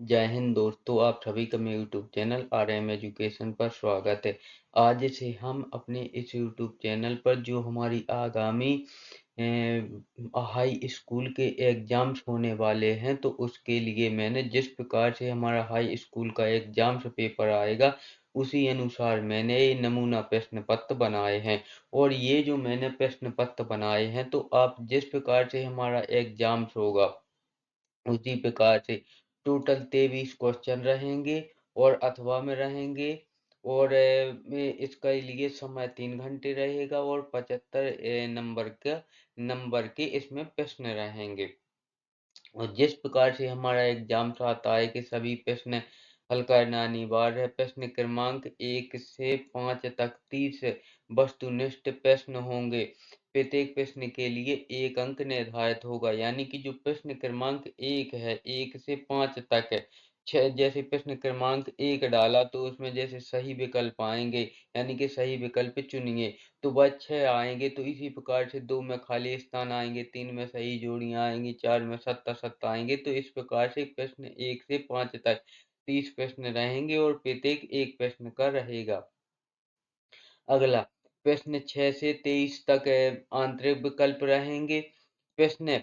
जय हिंद दोस्तों, आप सभी का मेरे यूट्यूब चैनल RM एजुकेशन पर स्वागत है। आज से हम अपने इस यूट्यूब चैनल पर जो हमारी आगामी हाई स्कूल के एग्ज़ाम्स होने वाले हैं, तो उसके लिए मैंने जिस प्रकार से हमारा हाई स्कूल का एग्ज़ाम्स पेपर आएगा, उसी अनुसार मैंने ये नमूना प्रश्न पत्र बनाए हैं। और ये जो मैंने प्रश्न पत्र बनाए हैं, तो आप जिस प्रकार से हमारा एग्ज़ाम्स होगा, उसी प्रकार से टोटल 23 क्वेश्चन रहेंगे और अथवा में रहेंगे। और इसके लिए समय 3 घंटे रहेगा और 75 नंबर के इसमें प्रश्न रहेंगे। और जिस प्रकार से हमारा एग्जाम आता है कि सभी प्रश्न हल करना अनिवार्य है। प्रश्न क्रमांक 1 से 5 तक 30 वस्तुनिष्ठ प्रश्न होंगे। प्रत्येक प्रश्न के लिए 1 अंक निर्धारित होगा, यानी कि जो प्रश्न क्रमांक 1 है, 1 से 5 तक है। जैसे प्रश्न क्रमांक 1 डाला तो उसमें जैसे सही विकल्प आएंगे, यानी कि सही विकल्प चुनिए, तो वह 6 आएंगे। तो इसी प्रकार से 2 में खाली स्थान आएंगे, 3 में सही जोड़ियां आएंगी, 4 में सत्ता सत्ता आएंगे। तो इस प्रकार से प्रश्न 1 से 5 तक 30 प्रश्न रहेंगे और प्रत्येक एक प्रश्न का रहेगा। अगला प्रश्न 6 से 23 तक आंतरिक विकल्प रहेंगे। प्रश्न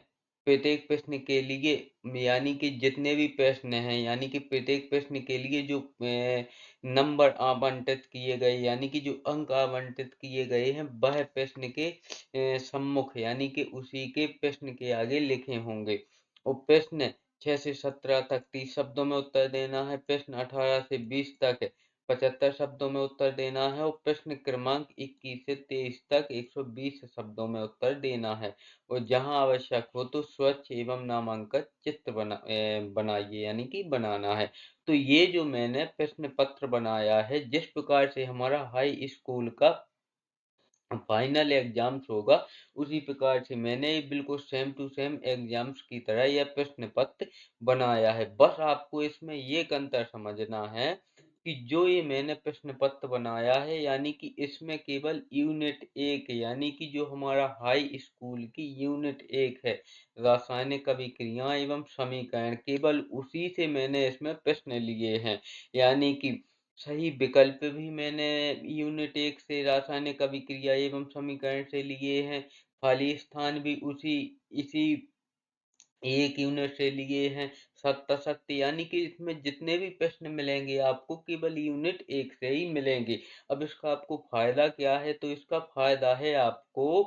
प्रत्येक प्रश्न के लिए, यानी कि जितने भी प्रश्न हैं, यानी कि प्रत्येक प्रश्न के लिए जो नंबर आवंटित किए गए, यानी कि जो अंक आवंटित किए गए हैं, वह प्रश्न के सम्मुख, यानी कि उसी के प्रश्न के आगे लिखे होंगे। और प्रश्न 6 से 17 तक 30 शब्दों में उत्तर देना है। प्रश्न 18 से 20 तक 75 शब्दों में उत्तर देना है। और प्रश्न क्रमांक 21 से 23 तक 120 शब्दों में उत्तर देना है। और जहां आवश्यक हो तो स्वच्छ एवं नामांकित चित्र बनाइए, यानी कि बनाना है। तो ये जो मैंने प्रश्न पत्र बनाया है, जिस प्रकार से हमारा हाई स्कूल का फाइनल एग्जाम्स होगा, उसी प्रकार से मैंने बिल्कुल सेम टू सेम एग्जाम्स की तरह यह प्रश्न पत्र बनाया है। बस आपको इसमें ये अंतर समझना है कि जो ये मैंने प्रश्न पत्र बनाया है, यानी कि इसमें केवल यूनिट 1, यानी कि जो हमारा हाई स्कूल की यूनिट 1 है, रासायनिक अभिक्रिया एवं समीकरण, केवल उसी से मैंने इसमें प्रश्न लिए हैं। यानी कि सही विकल्प भी मैंने यूनिट 1 से रासायनिक अभिक्रिया एवं समीकरण से लिए हैं। खाली स्थान भी उसी इसी एक यूनिट से लिए हैं। सत्ता सत्य, यानी कि इसमें जितने भी प्रश्न मिलेंगे आपको केवल यूनिट 1 से ही मिलेंगे। अब इसका आपको फायदा क्या है? तो इसका फायदा है आपको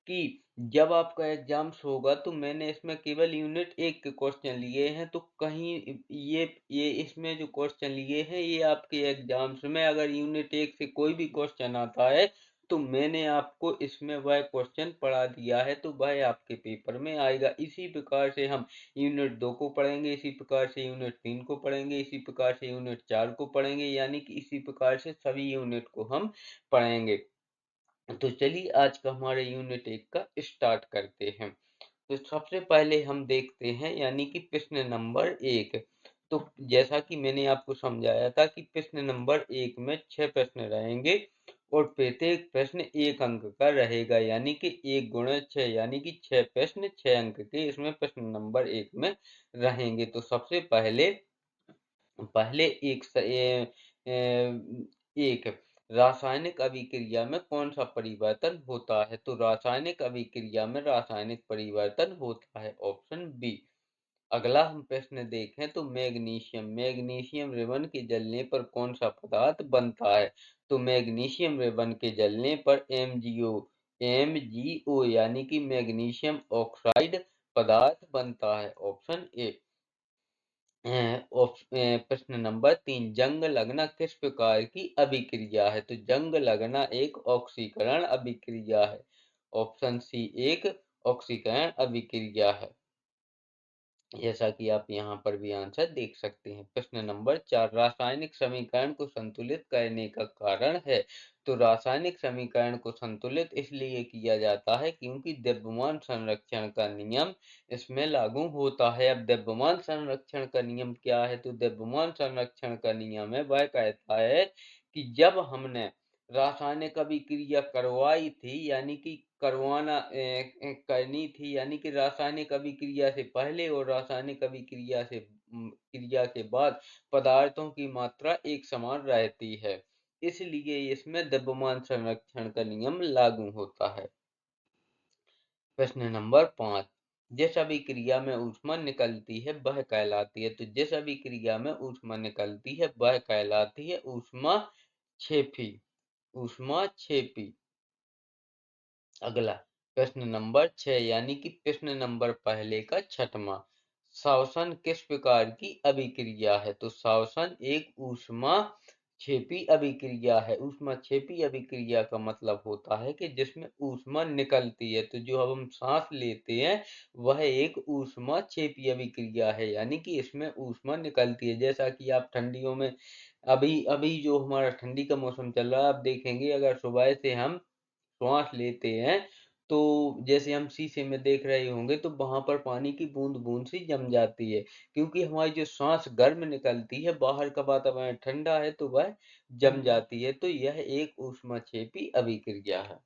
कि जब आपका एग्जाम्स होगा, तो मैंने इसमें केवल यूनिट 1 के क्वेश्चन लिए हैं। तो कहीं ये इसमें जो क्वेश्चन लिए हैं, ये आपके एग्जाम्स में अगर यूनिट 1 से कोई भी क्वेश्चन आता है, तो मैंने आपको इसमें वह क्वेश्चन पढ़ा दिया है, तो वह आपके पेपर में आएगा। इसी प्रकार से हम यूनिट 2 को पढ़ेंगे, इसी प्रकार से यूनिट 3 को पढ़ेंगे, इसी प्रकार से यूनिट 4 को पढ़ेंगे, यानी कि इसी प्रकार से सभी यूनिट को हम पढ़ेंगे। तो चलिए आज का हमारे यूनिट 1 का स्टार्ट करते हैं। तो सबसे पहले हम देखते हैं, यानी कि प्रश्न नंबर 1। तो जैसा कि मैंने आपको समझाया था कि प्रश्न नंबर 1 में 6 प्रश्न रहेंगे और प्रत्येक प्रश्न 1 अंक का रहेगा, यानी कि 1 गुणा 6, यानी कि 6 प्रश्न 6 अंक के इसमें प्रश्न नंबर 1 में रहेंगे। तो सबसे पहले पहले एक रासायनिक अभिक्रिया में कौन सा परिवर्तन होता है? तो रासायनिक अभिक्रिया में रासायनिक परिवर्तन होता है ऑप्शन बी। अगला हम प्रश्न देखें तो मैग्नीशियम रिबन के जलने पर कौन सा पदार्थ बनता है? तो मैग्नीशियम रिबन के जलने पर एमजीओ, यानी कि मैग्नीशियम ऑक्साइड पदार्थ बनता है ऑप्शन ए। प्रश्न नंबर 3, जंग लगना किस प्रकार की अभिक्रिया है? तो जंग लगना एक ऑक्सीकरण अभिक्रिया है। ऑप्शन सी एक ऑक्सीकरण अभिक्रिया है, जैसा कि आप यहाँ पर भी आंसर देख सकते हैं। प्रश्न नंबर 4, रासायनिक समीकरण को संतुलित करने का कारण है? तो रासायनिक समीकरण को संतुलित इसलिए किया जाता है क्योंकि द्रव्यमान संरक्षण का नियम इसमें लागू होता है। अब द्रव्यमान संरक्षण का नियम क्या है? तो द्रव्यमान संरक्षण का नियम है, वह कहता है कि जब हमने रासायनिक अभिक्रिया करवाई थी, यानी कि करवाना करनी थी, यानी कि रासायनिक अभिक्रिया से पहले और रासायनिक अभिक्रिया से क्रिया के बाद पदार्थों की मात्रा एक समान रहती है। इसलिए इसमें द्रव्यमान संरक्षण का नियम लागू होता है। प्रश्न नंबर 5, जिस अभिक्रिया में ऊष्मा निकलती है वह कहलाती है। तो जिस अभिक्रिया में ऊष्मा निकलती है वह कहलाती है ऊष्मा छेपी। ऊष्मा छेपी। अगला प्रश्न नंबर 6, यानी कि प्रश्न नंबर पहले का छठवां, श्वसन किस प्रकार की अभिक्रिया है? तो श्वसन एक ऊष्मा छेपी अभिक्रिया है। ऊष्मा छेपी अभिक्रिया का मतलब होता है कि जिसमें ऊष्मा निकलती है। तो जो अब हम सांस लेते हैं वह एक ऊष्मा छेपी अभिक्रिया है, यानी कि इसमें ऊष्मा निकलती है। जैसा कि आप ठंडियों में अभी अभी जो हमारा ठंडी का मौसम चल रहा है, आप देखेंगे अगर सुबह से हम श्वास लेते हैं तो जैसे हम शीशे में देख रहे होंगे तो वहां पर पानी की बूंद बूंद सी जम जाती है, क्योंकि हमारी जो सांस गर्म निकलती है, बाहर का वातावरण ठंडा है तो वह जम जाती है। तो यह एक ऊष्माक्षेपी अभिक्रिया है।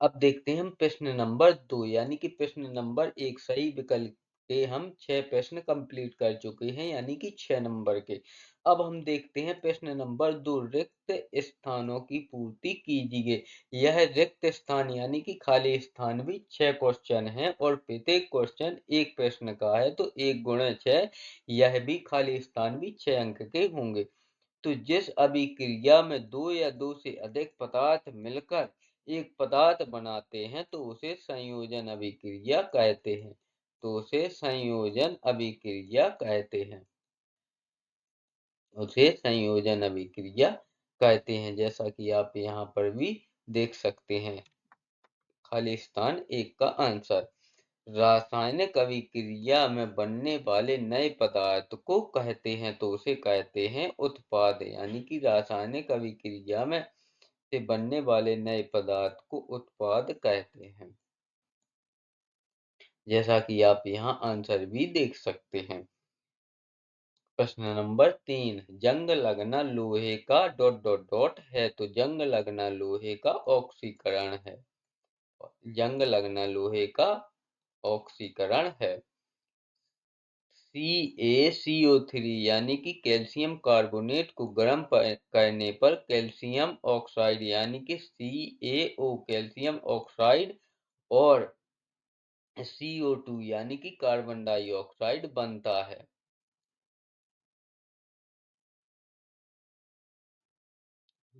अब देखते हैं हम प्रश्न नंबर 2, यानी कि प्रश्न नंबर 1 सही विकल्प के हम 6 प्रश्न कंप्लीट कर चुके हैं, यानी कि 6 नंबर के। अब हम देखते हैं प्रश्न नंबर 2, रिक्त स्थानों की पूर्ति कीजिए। यह रिक्त स्थान यानी कि खाली स्थान भी 6 क्वेश्चन है और प्रत्येक क्वेश्चन एक प्रश्न का है, तो 1 गुणा 6 यह भी खाली स्थान भी 6 अंक के होंगे। तो जिस अभिक्रिया में 2 या 2 से अधिक पदार्थ मिलकर एक पदार्थ बनाते हैं तो उसे संयोजन अभिक्रिया कहते हैं। तो उसे संयोजन अभिक्रिया कहते हैं। उसे संयोजन अभिक्रिया कहते हैं, जैसा कि आप यहाँ पर भी देख सकते हैं। खाली स्थान 1 का आंसर। रासायनिक अभिक्रिया में बनने वाले नए पदार्थ को कहते हैं, तो उसे कहते हैं उत्पाद, यानी कि रासायनिक अभिक्रिया में से बनने वाले नए पदार्थ को उत्पाद कहते हैं, जैसा कि आप यहाँ आंसर भी देख सकते हैं। प्रश्न नंबर 3, जंग लगना लोहे का डॉट डॉट डॉट है। तो जंग लगना लोहे का ऑक्सीकरण है। जंग लगना लोहे का ऑक्सीकरण है। CaCO3 यानी कि कैल्शियम कार्बोनेट को गर्म करने पर कैल्शियम ऑक्साइड यानी कि CaO कैल्शियम ऑक्साइड और CO2 यानी कि कार्बन डाइऑक्साइड बनता है।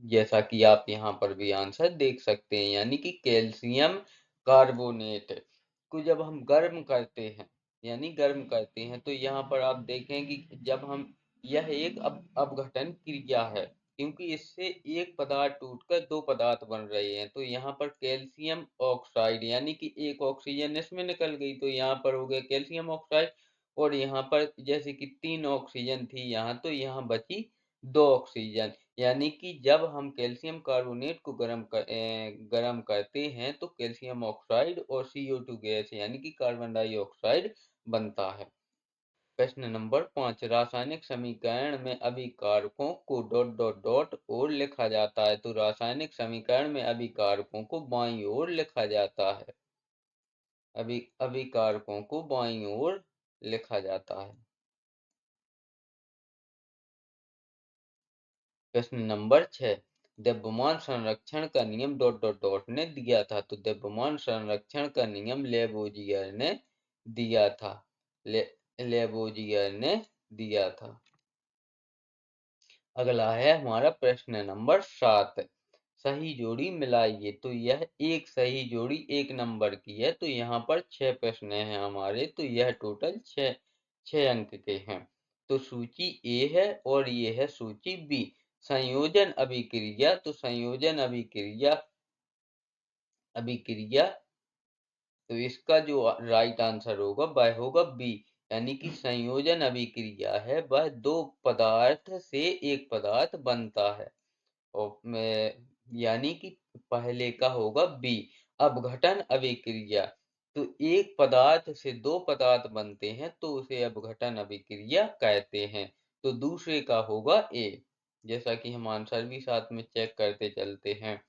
जैसा कि आप यहाँ पर भी आंसर देख सकते हैं, यानी कि कैल्शियम कार्बोनेट को जब हम गर्म करते हैं, यानी गर्म करते हैं, तो यहाँ पर आप देखें कि जब हम यह एक अपघटन क्रिया है, क्योंकि इससे एक पदार्थ टूटकर 2 पदार्थ बन रहे हैं। तो यहाँ पर कैल्शियम ऑक्साइड यानी कि एक ऑक्सीजन इसमें निकल गई, तो यहाँ पर हो गया कैल्शियम ऑक्साइड, और यहाँ पर जैसे कि 3 ऑक्सीजन थी यहाँ, तो यहाँ बची 2 ऑक्सीजन, यानी कि जब हम कैल्शियम कार्बोनेट को गर्म करते हैं तो कैल्शियम ऑक्साइड और CO2 गैस यानी कि कार्बन डाइऑक्साइड बनता है। प्रश्न नंबर 5, रासायनिक समीकरण में अभिकारकों को डॉट डॉट डॉट और लिखा जाता है। तो रासायनिक समीकरण में अभिकारकों को बाईं ओर लिखा जाता है। अभिकारकों को बाईं ओर लिखा जाता है। प्रश्न नंबर 6, द्रव्यमान संरक्षण का नियम डॉट डॉट डॉट ने दिया था। तो द्रव्यमान संरक्षण का नियम लेबोजियर ने दिया था। लेबोजियर ने दिया था। अगला है हमारा प्रश्न नंबर 7, सही जोड़ी मिलाइए। तो यह एक सही जोड़ी 1 नंबर की है। तो यहाँ पर 6 प्रश्न हैं हमारे, तो यह टोटल 6 अंक के हैं। तो सूची ए है और ये है सूची बी। संयोजन अभिक्रिया, तो संयोजन अभिक्रिया अभिक्रिया तो इसका जो राइट आंसर होगा वह होगा बी, यानी कि संयोजन अभिक्रिया है वह 2 पदार्थ से एक पदार्थ बनता है, और यानी कि पहले का होगा बी। अपघटन अभिक्रिया, तो एक पदार्थ से 2 पदार्थ बनते हैं तो उसे अपघटन अभिक्रिया कहते हैं। तो दूसरे का होगा ए, जैसा कि हम आंसर भी साथ में चेक करते चलते हैं।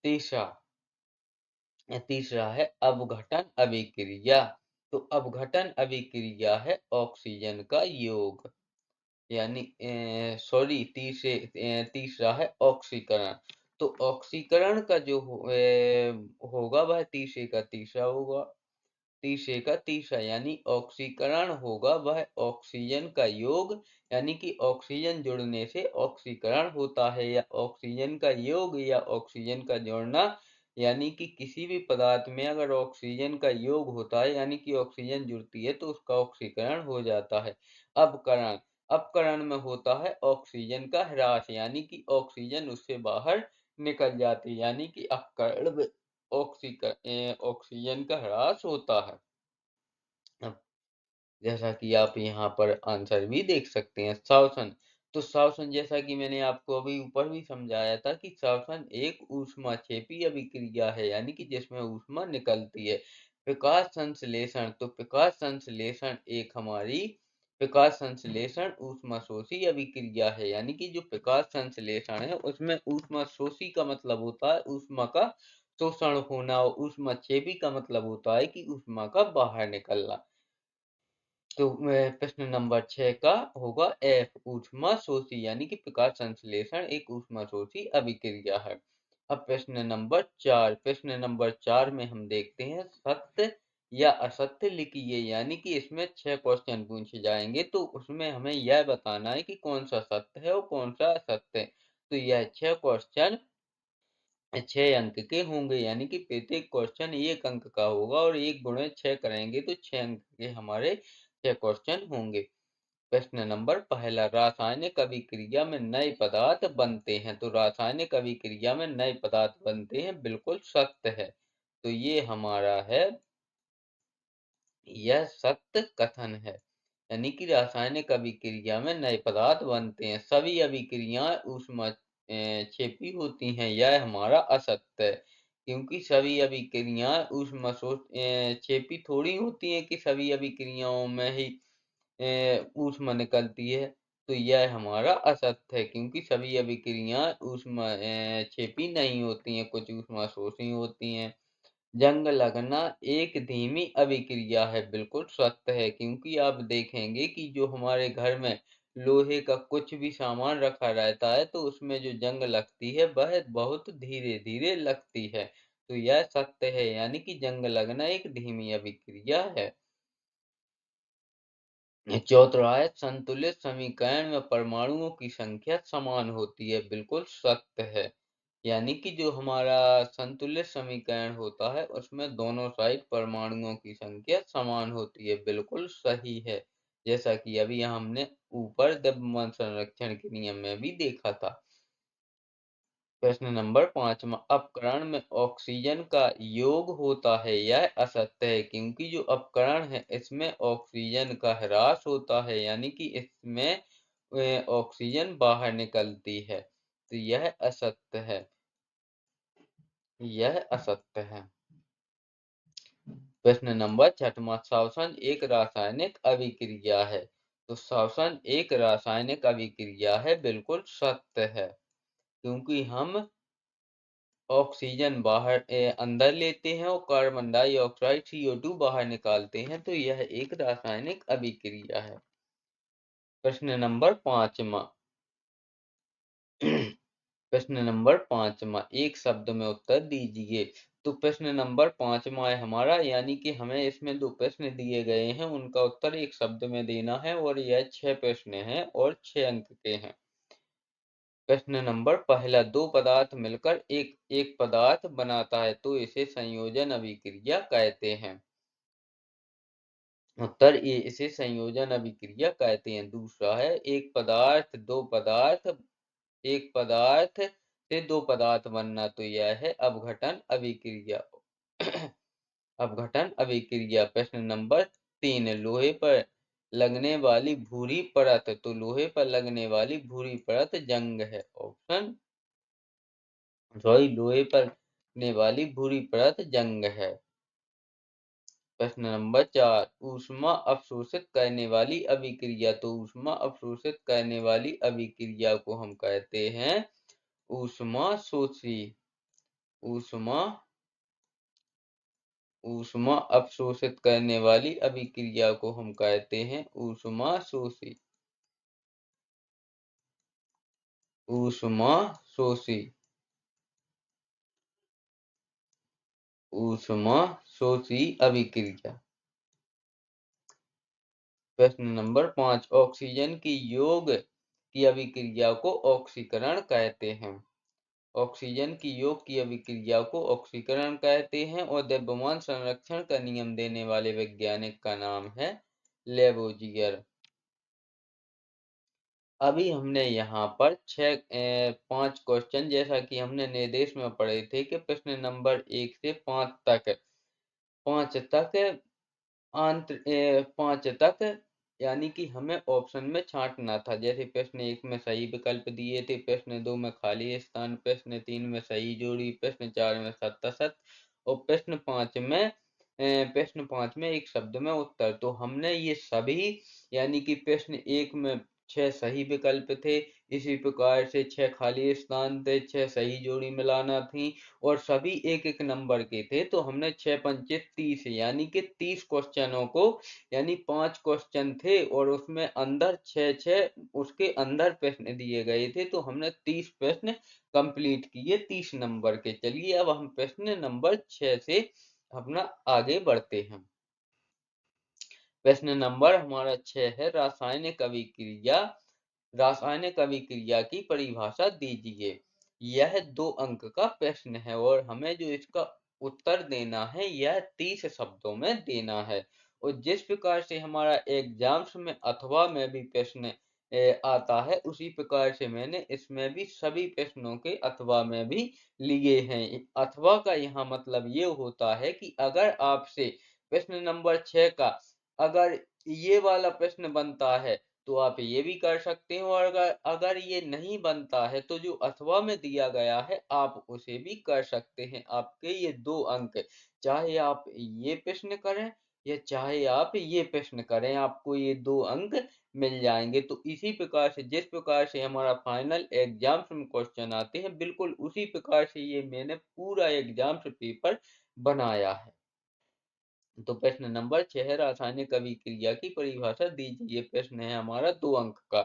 तीसरा, तीसरा है अपघटन अभिक्रिया। तो अपघटन अभिक्रिया है ऑक्सीजन का योग, यानी तीसरा है ऑक्सीकरण। तो ऑक्सीकरण का जो होगा वह तीसरे का तीसरा होगा, तीसरे का तीसरा, यानी ऑक्सीकरण होगा वह ऑक्सीजन का योग, यानी कि ऑक्सीजन जुड़ने से ऑक्सीकरण होता है, या ऑक्सीजन का योग या ऑक्सीजन का जोड़ना, यानी कि किसी भी पदार्थ में अगर ऑक्सीजन का योग होता है यानी कि ऑक्सीजन जुड़ती है तो उसका ऑक्सीकरण हो जाता है। अपकरण, अपकरण में होता है ऑक्सीजन का ह्रास, यानी कि ऑक्सीजन उससे बाहर निकल जाती है, यानी कि अपकरण में ऑक्सीजन का ह्रास होता है। अब जैसा कि आप यहाँ पर आंसर भी देख सकते हैं, श्वसन। तो श्वसन, जैसा कि मैंने आपको अभी ऊपर भी समझाया था कि श्वसन एक ऊष्माक्षेपी अभिक्रिया है, यानी कि जिसमें ऊष्मा निकलती है। प्रकाश संश्लेषण, तो प्रकाश संश्लेषण एक हमारी प्रकाश संश्लेषण ऊष्माशोषी अभिक्रिया है, यानी कि जो प्रकाश संश्लेषण है उसमें ऊष्माशोषी का मतलब होता है ऊष्मा का शोषण होना, और ऊष्माक्षेपी का मतलब होता है कि ऊष्मा का बाहर निकलना। तो प्रश्न नंबर 6 का होगा एफ, ऊष्माशोषी, यानी कि प्रकाश संश्लेषण एक ऊष्माशोषी अभिक्रिया है। अब प्रश्न नंबर 4 में हम देखते हैं सत्य या असत्य लिखिए, यानी कि इसमें 6 क्वेश्चन पूछे जाएंगे, तो उसमें हमें यह बताना है कि कौन सा सत्य है और कौन सा असत्य है। तो यह 6 क्वेश्चन 6 अंक के होंगे, यानी कि प्रत्येक क्वेश्चन 1 अंक का होगा, और 1 गुणे 6 करेंगे तो 6 अंक के हमारे 6 क्वेश्चन होंगे। प्रश्न नंबर पहला, रासायनिक अभिक्रिया में नए पदार्थ बनते हैं। तो रासायनिक अभिक्रिया में नए पदार्थ बनते हैं, बिल्कुल सत्य है। तो ये हमारा है, यह सत्य कथन है, यानी कि रासायनिक अभिक्रिया में नए पदार्थ बनते हैं। सभी अभिक्रियाएं ऊष्मा क्षेपी होती हैं, यह हमारा असत्य है, क्योंकि सभी अभिक्रियाएं क्षेपी थोड़ी होती हैं कि सभी अभिक्रियाओं में ही ऊष्मा निकलती है। तो यह हमारा असत्य है, क्योंकि सभी अभिक्रियाएं ऊष्मा क्षेपी नहीं होती हैं, कुछ ऊष्मा शोषी होती हैं। जंग लगना एक धीमी अभिक्रिया है, बिल्कुल सत्य है, क्योंकि आप देखेंगे कि जो हमारे घर में लोहे का कुछ भी सामान रखा रहता है तो उसमें जो जंग लगती है वह बहुत धीरे धीरे लगती है। तो यह सत्य है, यानी कि जंग लगना एक धीमी अभिक्रिया है। चौथाई, संतुलित समीकरण में परमाणुओं की संख्या समान होती है, बिल्कुल सत्य है, यानी कि जो हमारा संतुलित समीकरण होता है उसमें दोनों साइड परमाणुओं की संख्या समान होती है, बिल्कुल सही है, जैसा कि अभी हमने ऊपर द्रव्यमान संरक्षण के नियम में भी देखा था। प्रश्न नंबर 5वां, अपकरण में ऑक्सीजन का योग होता है, यह असत्य है, क्योंकि जो अपकरण है इसमें ऑक्सीजन का ह्रास होता है, यानी कि इसमें ऑक्सीजन बाहर निकलती है। तो यह असत्य है, यह असत्य है। प्रश्न नंबर 6वां, श्वसन एक रासायनिक अभिक्रिया है। तो श्वसन एक रासायनिक अभिक्रिया है, बिल्कुल सत्य है, क्योंकि हम ऑक्सीजन अंदर लेते हैं और कार्बन डाइऑक्साइड CO2 बाहर निकालते हैं, तो यह एक रासायनिक अभिक्रिया है। प्रश्न नंबर 5वां प्रश्न नंबर 5वां, एक शब्द में उत्तर दीजिए। तो प्रश्न नंबर 5वां है हमारा, यानी कि हमें इसमें 2 प्रश्न दिए गए हैं, उनका उत्तर एक शब्द में देना है, और यह 6 प्रश्न हैं और 6 अंक के हैं। प्रश्न नंबर पहला, 2 पदार्थ मिलकर एक पदार्थ बनाता है तो इसे संयोजन अभिक्रिया कहते हैं। उत्तर ए, इसे संयोजन अभिक्रिया कहते हैं। दूसरा है, एक पदार्थ से 2 पदार्थ बनना, तो यह है अपघटन अभिक्रिया। अपघटन अभिक्रिया। प्रश्न नंबर 3, लोहे पर लगने वाली भूरी परत, तो लोहे पर लगने वाली भूरी परत जंग है। लोहे पर लगने वाली भूरी परत जंग है। प्रश्न नंबर 4, ऊष्मा अवशोषित करने वाली अभिक्रिया, तो ऊष्मा अवशोषित करने वाली अभिक्रिया को हम कहते हैं ऊष्मा शोषी। ऊष्मा ऊष्मा अवशोषित करने वाली अभिक्रिया को हम कहते हैं ऊष्माशोषी। ऊष्माशोषी। ऊष्माशोषी अभिक्रिया। प्रश्न नंबर 5, ऑक्सीजन की योग की अभिक्रिया को ऑक्सीकरण कहते हैं। ऑक्सीजन की योग की अभिक्रिया को ऑक्सीकरण कहते हैं और द्रव्यमान संरक्षण का नियम देने वाले वैज्ञानिक का नाम है लेवोजियर। अभी हमने यहाँ पर 5 क्वेश्चन, जैसा कि हमने निर्देश में पढ़े थे कि प्रश्न नंबर 1 से 5 तक 5 तक यानी कि हमें ऑप्शन में छांटना था। जैसे प्रश्न 1 में सही विकल्प दिए थे, प्रश्न 2 में खाली स्थान, प्रश्न 3 में सही जोड़ी, प्रश्न 4 में सत्ता और प्रश्न 5 में एक शब्द में उत्तर। तो हमने ये सभी, यानी कि प्रश्न 1 में 6 सही विकल्प थे, इसी प्रकार से 6 खाली स्थान थे, 6 सही जोड़ी मिलाना थी और सभी एक-एक नंबर के थे। तो हमने 6 पंचे 30 यानी कि 30 क्वेश्चनों को, यानी 5 क्वेश्चन थे और उसमें अंदर 6-6 उसके अंदर प्रश्न दिए गए थे। तो हमने 30 प्रश्न कंप्लीट किए 30 नंबर के। चलिए अब हम प्रश्न नंबर 6 से अपना आगे बढ़ते हैं। प्रश्न नंबर हमारा 6 है, रासायनिक अभिक्रिया। रासायनिक अभिक्रिया की परिभाषा दीजिए। यह 2 अंक का प्रश्न है और हमें जो इसका उत्तर देना है यह 30 शब्दों में देना है। और जिस प्रकार से हमारा एग्जाम्स में अथवा में भी प्रश्न आता है, उसी प्रकार से मैंने इसमें भी सभी प्रश्नों के अथवा में भी लिए हैं। अथवा का यहाँ मतलब ये होता है कि अगर आपसे प्रश्न नंबर 6 का अगर ये वाला प्रश्न बनता है तो आप ये भी कर सकते हैं और अगर अगर ये नहीं बनता है तो जो अथवा में दिया गया है आप उसे भी कर सकते हैं। आपके ये 2 अंक, चाहे आप ये प्रश्न करें या चाहे आप ये प्रश्न करें, आपको ये 2 अंक मिल जाएंगे। तो इसी प्रकार से जिस प्रकार से हमारा फाइनल एग्जाम्स में क्वेश्चन आते हैं, बिल्कुल उसी प्रकार से ये मैंने पूरा एग्जाम्स पेपर बनाया है। तो प्रश्न नंबर 6 है, रासायनिक अभिक्रिया की परिभाषा दीजिए। प्रश्न है हमारा 2 अंक का।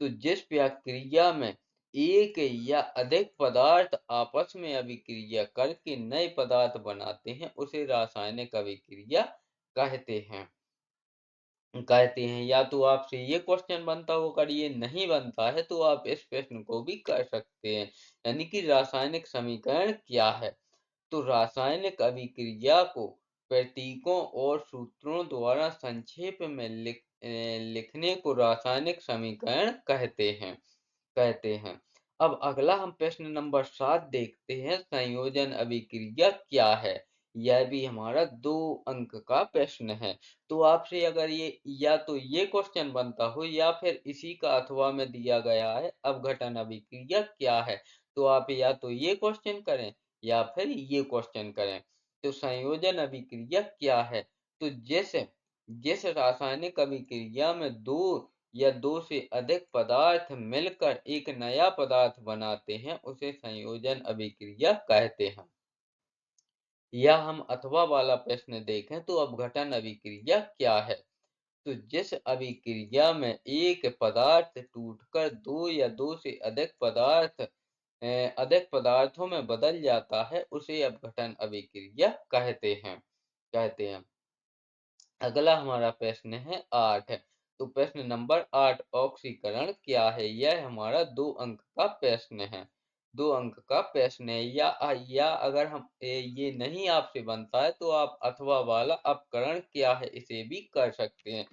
तो जिस प्रक्रिया में एक या अधिक पदार्थ आपस में अभिक्रिया करके नए पदार्थ बनाते हैं उसे रासायनिक अभिक्रिया कहते हैं। या तो आपसे ये क्वेश्चन बनता हो, अगर ये नहीं बनता है तो आप इस प्रश्न को भी कर सकते हैं, यानी कि रासायनिक समीकरण क्या है। तो रासायनिक अभिक्रिया को प्रतीकों और सूत्रों द्वारा संक्षेप में लिखने को रासायनिक समीकरण कहते हैं। अब अगला हम प्रश्न नंबर 7 देखते हैं, संयोजन अभिक्रिया क्या है। यह भी हमारा 2 अंक का प्रश्न है। तो आपसे अगर ये या तो ये क्वेश्चन बनता हो या फिर इसी का अथवा में दिया गया है अपघटन अभिक्रिया क्या है, तो आप या तो ये क्वेश्चन करें या फिर ये क्वेश्चन करें। तो संयोजन अभिक्रिया क्या है? तो जिस जिस रासायनिक अभिक्रिया में 2 या 2 से अधिक पदार्थ मिलकर एक नया पदार्थ बनाते हैं उसे संयोजन अभिक्रिया कहते हैं। या हम अथवा वाला प्रश्न देखें तो अपघटन अभिक्रिया क्या है? तो जिस अभिक्रिया में एक पदार्थ टूटकर 2 या 2 से अधिक पदार्थों में बदल जाता है उसे अपघटन अभिक्रिया कहते हैं। अगला हमारा प्रश्न है 8। तो प्रश्न नंबर 8, ऑक्सीकरण क्या है? यह हमारा 2 अंक का प्रश्न है। 2 अंक का प्रश्न है। या अगर हम ये नहीं आपसे बनता है तो आप अथवा वाला अपकरण क्या है इसे भी कर सकते हैं।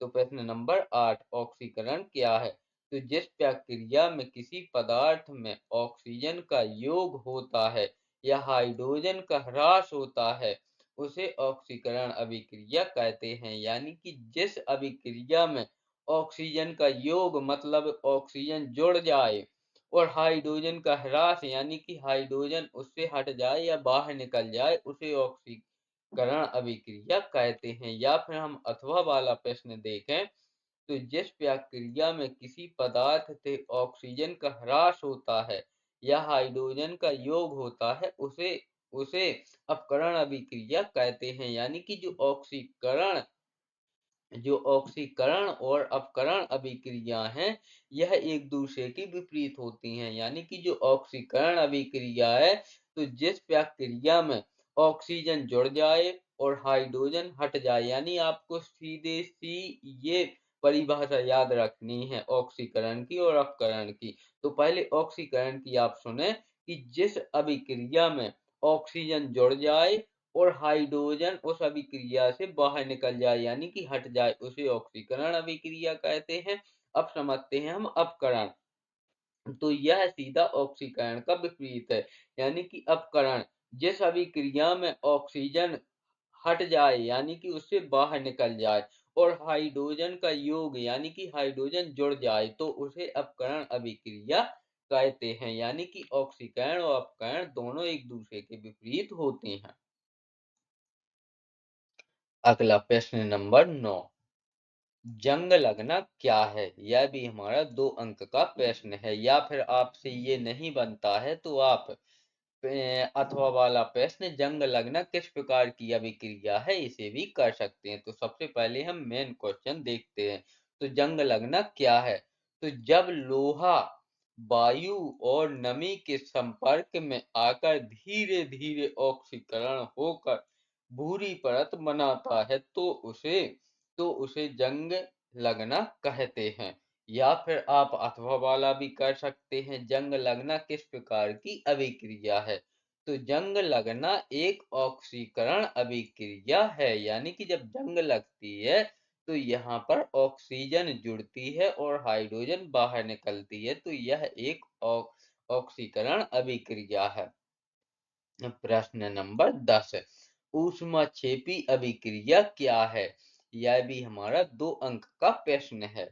तो प्रश्न नंबर 8, ऑक्सीकरण क्या है? तो जिस प्रक्रिया में किसी पदार्थ में ऑक्सीजन का योग होता है या हाइड्रोजन का ह्रास होता है उसे ऑक्सीकरण अभिक्रिया कहते हैं। यानी कि जिस अभिक्रिया में ऑक्सीजन का योग मतलब ऑक्सीजन जुड़ जाए और हाइड्रोजन का ह्रास यानी कि हाइड्रोजन उससे हट जाए या बाहर निकल जाए उसे ऑक्सीकरण अभिक्रिया कहते हैं। या फिर हम अथवा वाला प्रश्न देखें तो जिस प्रक्रिया में किसी पदार्थ से ऑक्सीजन का ह्रास होता है या हाइड्रोजन का योग होता है उसे उसे अपकरण अभिक्रिया कहते हैं। यानी कि जो ऑक्सीकरण और अपकरण अभिक्रिया हैं, यह एक दूसरे की विपरीत होती हैं। यानी कि जो ऑक्सीकरण अभिक्रिया है, तो जिस प्रक्रिया में ऑक्सीजन जुड़ जाए और हाइड्रोजन हट जाए, यानी आपको सीधे सी ये परिभाषा याद रखनी है ऑक्सीकरण की और अपकरण की। तो पहले ऑक्सीकरण की आप सुने कि जिस अभिक्रिया में ऑक्सीजन जुड़ जाए और हाइड्रोजन उस अभिक्रिया से बाहर निकल जाए, यानी कि हट जाए, उसे ऑक्सीकरण अभिक्रिया कहते हैं। अब समझते हैं हम अपकरण। तो यह सीधा ऑक्सीकरण का विपरीत है। यानी कि अपकरण जिस अभिक्रिया में ऑक्सीजन हट जाए, यानी कि उससे बाहर निकल जाए और हाइड्रोजन का योग यानी कि हाइड्रोजन जुड़ जाए, तो उसे अपकरण अभिक्रिया कहते हैं। यानी कि ऑक्सीकरण और अपकरण दोनों एक दूसरे के विपरीत होते हैं। अगला प्रश्न नंबर 9, जंग लगना क्या है? यह भी हमारा 2 अंक का प्रश्न है। या फिर आपसे ये नहीं बनता है तो आप अथवा वाला प्रश्न, जंग लगना किस प्रकार की अभिक्रिया है, इसे भी कर सकते हैं। तो सबसे पहले हम मेन क्वेश्चन देखते हैं। तो जंग लगना क्या है? तो जब लोहा वायु और नमी के संपर्क में आकर धीरे धीरे ऑक्सीकरण होकर भूरी परत बनाता है, तो उसे जंग लगना कहते हैं। या फिर आप अथवा वाला भी कर सकते हैं, जंग लगना किस प्रकार की अभिक्रिया है? तो जंग लगना एक ऑक्सीकरण अभिक्रिया है। यानी कि जब जंग लगती है, तो यहाँ पर ऑक्सीजन जुड़ती है और हाइड्रोजन बाहर निकलती है, तो यह एक ऑक्सीकरण अभिक्रिया है। प्रश्न नंबर 10, ऊष्माक्षेपी अभिक्रिया क्या है? यह भी हमारा 2 अंक का प्रश्न है।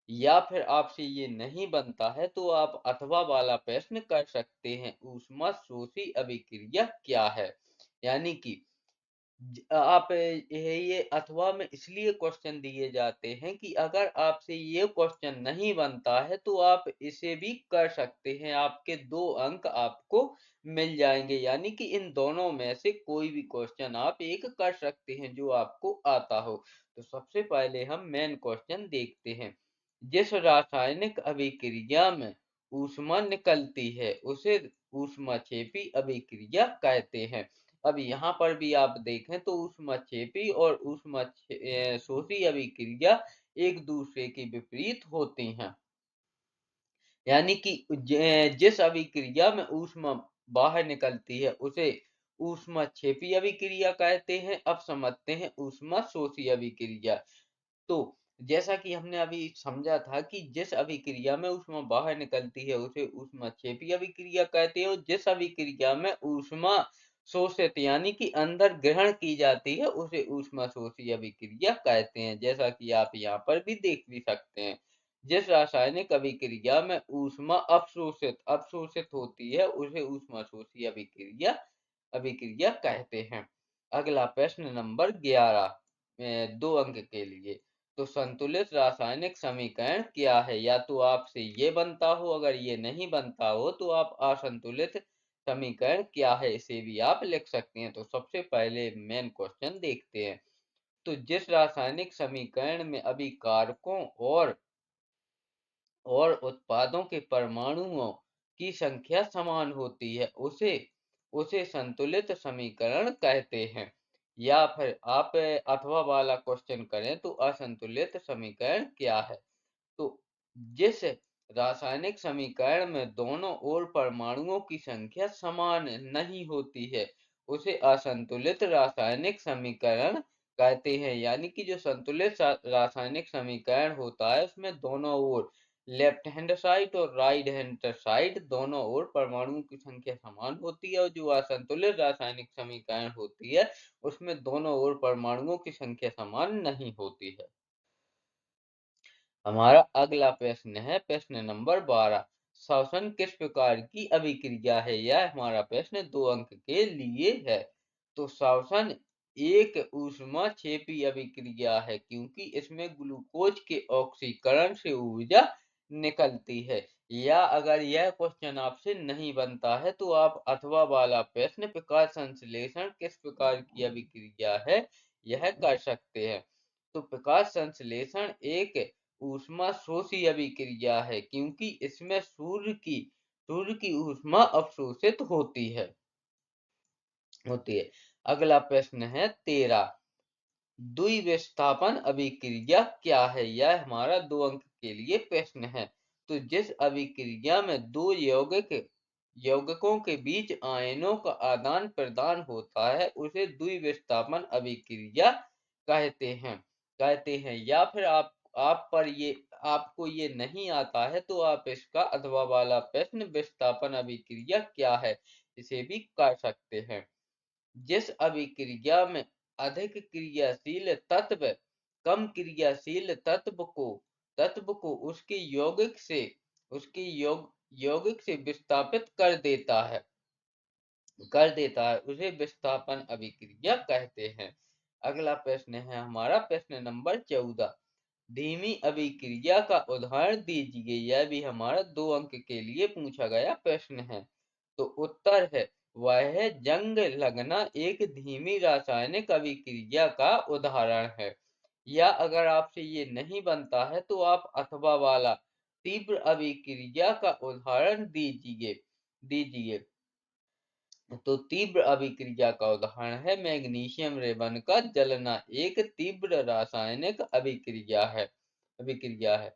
या फिर आपसे ये नहीं बनता है तो आप अथवा वाला प्रश्न कर सकते हैं, ऊष्मा शोषी अभिक्रिया क्या है? यानी कि आप ये अथवा में इसलिए क्वेश्चन दिए जाते हैं कि अगर आपसे ये क्वेश्चन नहीं बनता है तो आप इसे भी कर सकते हैं, आपके 2 अंक आपको मिल जाएंगे। यानी कि इन दोनों में से कोई भी क्वेश्चन आप एक कर सकते हैं जो आपको आता हो। तो सबसे पहले हम मेन क्वेश्चन देखते हैं। जिस रासायनिक अभिक्रिया में ऊष्मा निकलती है, उसे ऊष्माक्षेपी अभिक्रिया कहते हैं। अब यहाँ पर भी आप देखें तो ऊष्माक्षेपी और शोषी अभिक्रिया एक दूसरे के विपरीत होती हैं। यानी कि जिस अभिक्रिया में ऊष्मा बाहर निकलती है, उसे ऊष्माक्षेपी अभिक्रिया कहते हैं। अब समझते हैं ऊष्मा शोषी अभिक्रिया। तो जैसा कि हमने अभी समझा था कि जिस अभिक्रिया में ऊष्मा बाहर निकलती है, उसे ऊष्माक्षेपी अभिक्रिया कहते हैं, और जिस अभिक्रिया में ऊष्मा शोषित यानी कि अंदर ग्रहण की जाती है, उसे ऊष्मा शोषी अभिक्रिया कहते हैं। जैसा कि आप यहाँ पर भी देख भी सकते हैं, जिस रासायनिक अभिक्रिया में ऊष्मा अवशोषित होती है, उसे ऊष्मा शोषी अभिक्रिया अभिक्रिया कहते हैं। अगला प्रश्न नंबर 11, 2 अंक के लिए। तो संतुलित रासायनिक समीकरण क्या है? या तो आपसे ये बनता हो, अगर ये नहीं बनता हो तो आप असंतुलित समीकरण क्या है, इसे भी आप लिख सकते हैं। तो सबसे पहले मेन क्वेश्चन देखते हैं। तो जिस रासायनिक समीकरण में अभिकारकों और उत्पादों के परमाणुओं की संख्या समान होती है, उसे उसे संतुलित समीकरण कहते हैं। या फिर आप अथवा वाला क्वेश्चन करें तो असंतुलित समीकरण क्या है? तो जिस रासायनिक समीकरण में दोनों ओर परमाणुओं की संख्या समान नहीं होती है, उसे असंतुलित रासायनिक समीकरण कहते हैं। यानी कि जो संतुलित रासायनिक समीकरण होता है, उसमें दोनों ओर लेफ्ट हैंड साइड और राइट हैंड साइड दोनों ओर परमाणुओं की संख्या समान होती है, और जो असंतुलित रासायनिक समीकरण होती है, उसमें दोनों ओर परमाणुओं की संख्या समान नहीं होती है। हमारा अगला प्रश्न है प्रश्न नंबर 12, श्वसन किस प्रकार की अभिक्रिया है? यह हमारा प्रश्न 2 अंक के लिए है। तो श्वसन एक ऊष्माक्षेपी अभिक्रिया है, क्योंकि इसमें ग्लूकोज के ऑक्सीकरण से ऊर्जा निकलती है। या अगर यह क्वेश्चन आपसे नहीं बनता है तो आप अथवा वाला प्रश्न प्रकाश संश्लेषण किस प्रकार की अभिक्रिया है यह कर सकते हैं। तो प्रकाश संश्लेषण एक ऊष्मा शोषी अभिक्रिया है, क्योंकि इसमें सूर्य की ऊष्मा अवशोषित होती है। अगला प्रश्न है 13। द्विविस्थापन अभिक्रिया क्या है? यह हमारा 2 अंक के लिए प्रश्न है। तो जिस अभिक्रिया में दो यौगिकों के बीच आयनों का आदान प्रदान होता है उसे द्विविस्थापन अभिक्रिया कहते हैं। या फिर आपको ये नहीं आता है तो आप इसका अथवा वाला प्रश्न विस्थापन अभिक्रिया क्या है इसे भी कर सकते हैं। जिस अभिक्रिया में अधिक क्रियाशील तत्व कम क्रियाशील तत्व को उसके यौगिक से विस्थापित कर देता है उसे विस्थापन अभिक्रिया कहते हैं। अगला प्रश्न है हमारा प्रश्न नंबर 14। धीमी अभिक्रिया का उदाहरण दीजिए। यह भी हमारा 2 अंक के लिए पूछा गया प्रश्न है। तो उत्तर है वह जंग लगना एक धीमी रासायनिक अभिक्रिया का उदाहरण है। या अगर आपसे ये नहीं बनता है तो आप अथवा वाला तीव्र अभिक्रिया का उदाहरण दीजिए। तो तीव्र अभिक्रिया का उदाहरण है मैग्नीशियम रेबन का जलना, एक तीव्र रासायनिक अभिक्रिया है।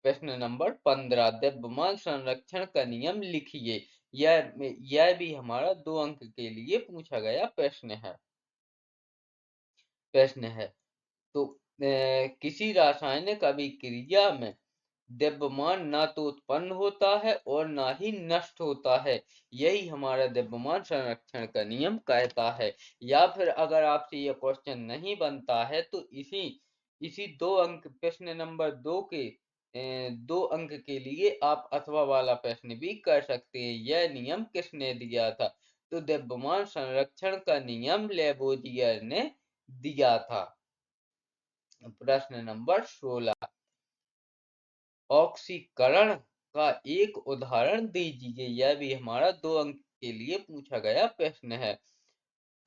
प्रश्न नंबर 15। द्रव्यमान संरक्षण का नियम लिखिए। यह भी हमारा 2 अंक के लिए पूछा गया प्रश्न है। तो किसी रासायनिक अभिक्रिया में द्रव्यमान ना तो उत्पन्न होता है और ना ही नष्ट होता है, यही हमारा द्रव्यमान संरक्षण का नियम कहता है। या फिर अगर आपसे यह क्वेश्चन नहीं बनता है तो इसी 2 अंक प्रश्न नंबर 2 अंक के लिए आप अथवा वाला प्रश्न भी कर सकते हैं। यह नियम किसने दिया था? तो द्रव्यमान संरक्षण का नियम लेबोजियर ने दिया था। प्रश्न नंबर 16। ऑक्सीकरण का एक उदाहरण दीजिए। यह भी हमारा 2 अंक के लिए पूछा गया प्रश्न है।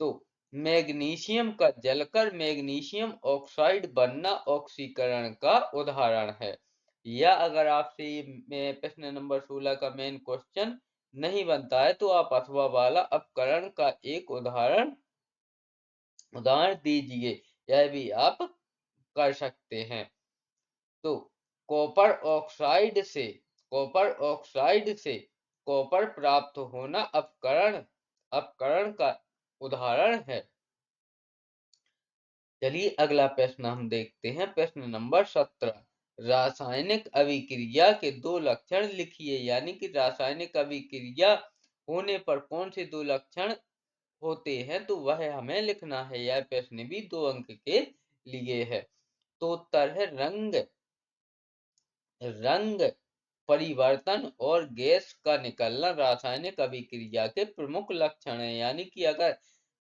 तो मैग्नीशियम का जलकर मैग्नीशियम ऑक्साइड बनना ऑक्सीकरण का उदाहरण है। या अगर आपसे ये प्रश्न नंबर 16 का मेन क्वेश्चन नहीं बनता है तो आप अथवा वाला अपकरण का एक उदाहरण दीजिए। यह भी आप कर सकते हैं। तो कॉपर ऑक्साइड से कॉपर प्राप्त होना अपकरण का उदाहरण है। चलिए अगला प्रश्न हम देखते हैं। प्रश्न नंबर 17। रासायनिक अभिक्रिया के 2 लक्षण लिखिए। यानी कि रासायनिक अभिक्रिया होने पर कौन से 2 लक्षण होते हैं तो वह हमें लिखना है। यह प्रश्न भी 2 अंक के लिए है। तो उत्तर है रंग परिवर्तन और गैस का निकलना रासायनिक अभिक्रिया के प्रमुख लक्षण हैं। यानी कि अगर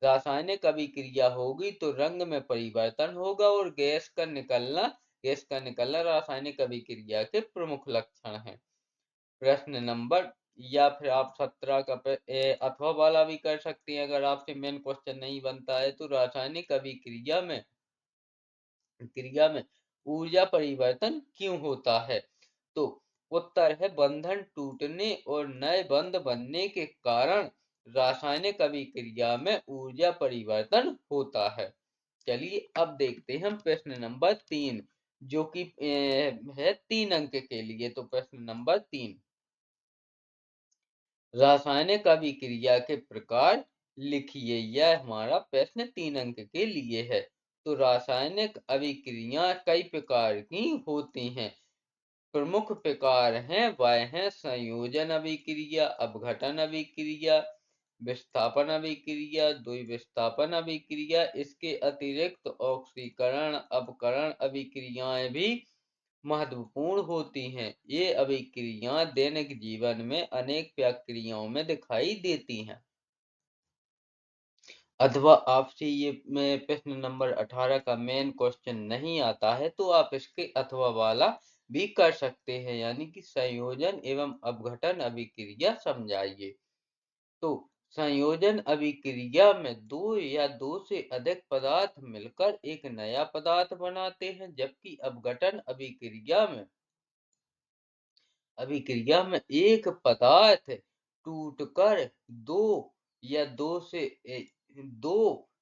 रासायनिक अभिक्रिया होगी तो रंग में परिवर्तन होगा और गैस का निकलना रासायनिक अभिक्रिया के प्रमुख लक्षण हैं। प्रश्न नंबर या फिर आप 17 का अथवा वाला भी कर सकते हैं। अगर आपसे मेन क्वेश्चन नहीं बनता है तो रासायनिक अभिक्रिया में ऊर्जा परिवर्तन क्यों होता है? तो उत्तर है बंधन टूटने और नए बंध बनने के कारण रासायनिक अभिक्रिया में ऊर्जा परिवर्तन होता है। चलिए अब देखते हैं हम प्रश्न नंबर 3 जो कि है 3 अंक के लिए। तो प्रश्न नंबर 3। रासायनिक अभिक्रिया के प्रकार लिखिए। यह हमारा प्रश्न 3 अंक के लिए है। तो रासायनिक अभिक्रिया कई प्रकार की होती हैं। प्रमुख प्रकार हैं वह हैं संयोजन अभिक्रिया, अपघटन अभिक्रिया, विस्थापन अभिक्रिया, द्विविस्थापन अभिक्रिया। इसके अतिरिक्त ऑक्सीकरण अपकरण अभिक्रियाएं भी महत्वपूर्ण होती हैं। ये अभिक्रियाएं दैनिक जीवन में अनेक प्रक्रियाओं में दिखाई देती हैं। अथवा आपसे ये प्रश्न नंबर 18 का मेन क्वेश्चन नहीं आता है तो आप इसके अथवा वाला भी कर सकते हैं, यानी कि संयोजन एवं अपघटन अभिक्रिया समझाइए। तो संयोजन अभिक्रिया में दो या दो से अधिक पदार्थ मिलकर एक नया पदार्थ बनाते हैं, जबकि अपघटन अभिक्रिया में एक पदार्थ टूटकर दो या दो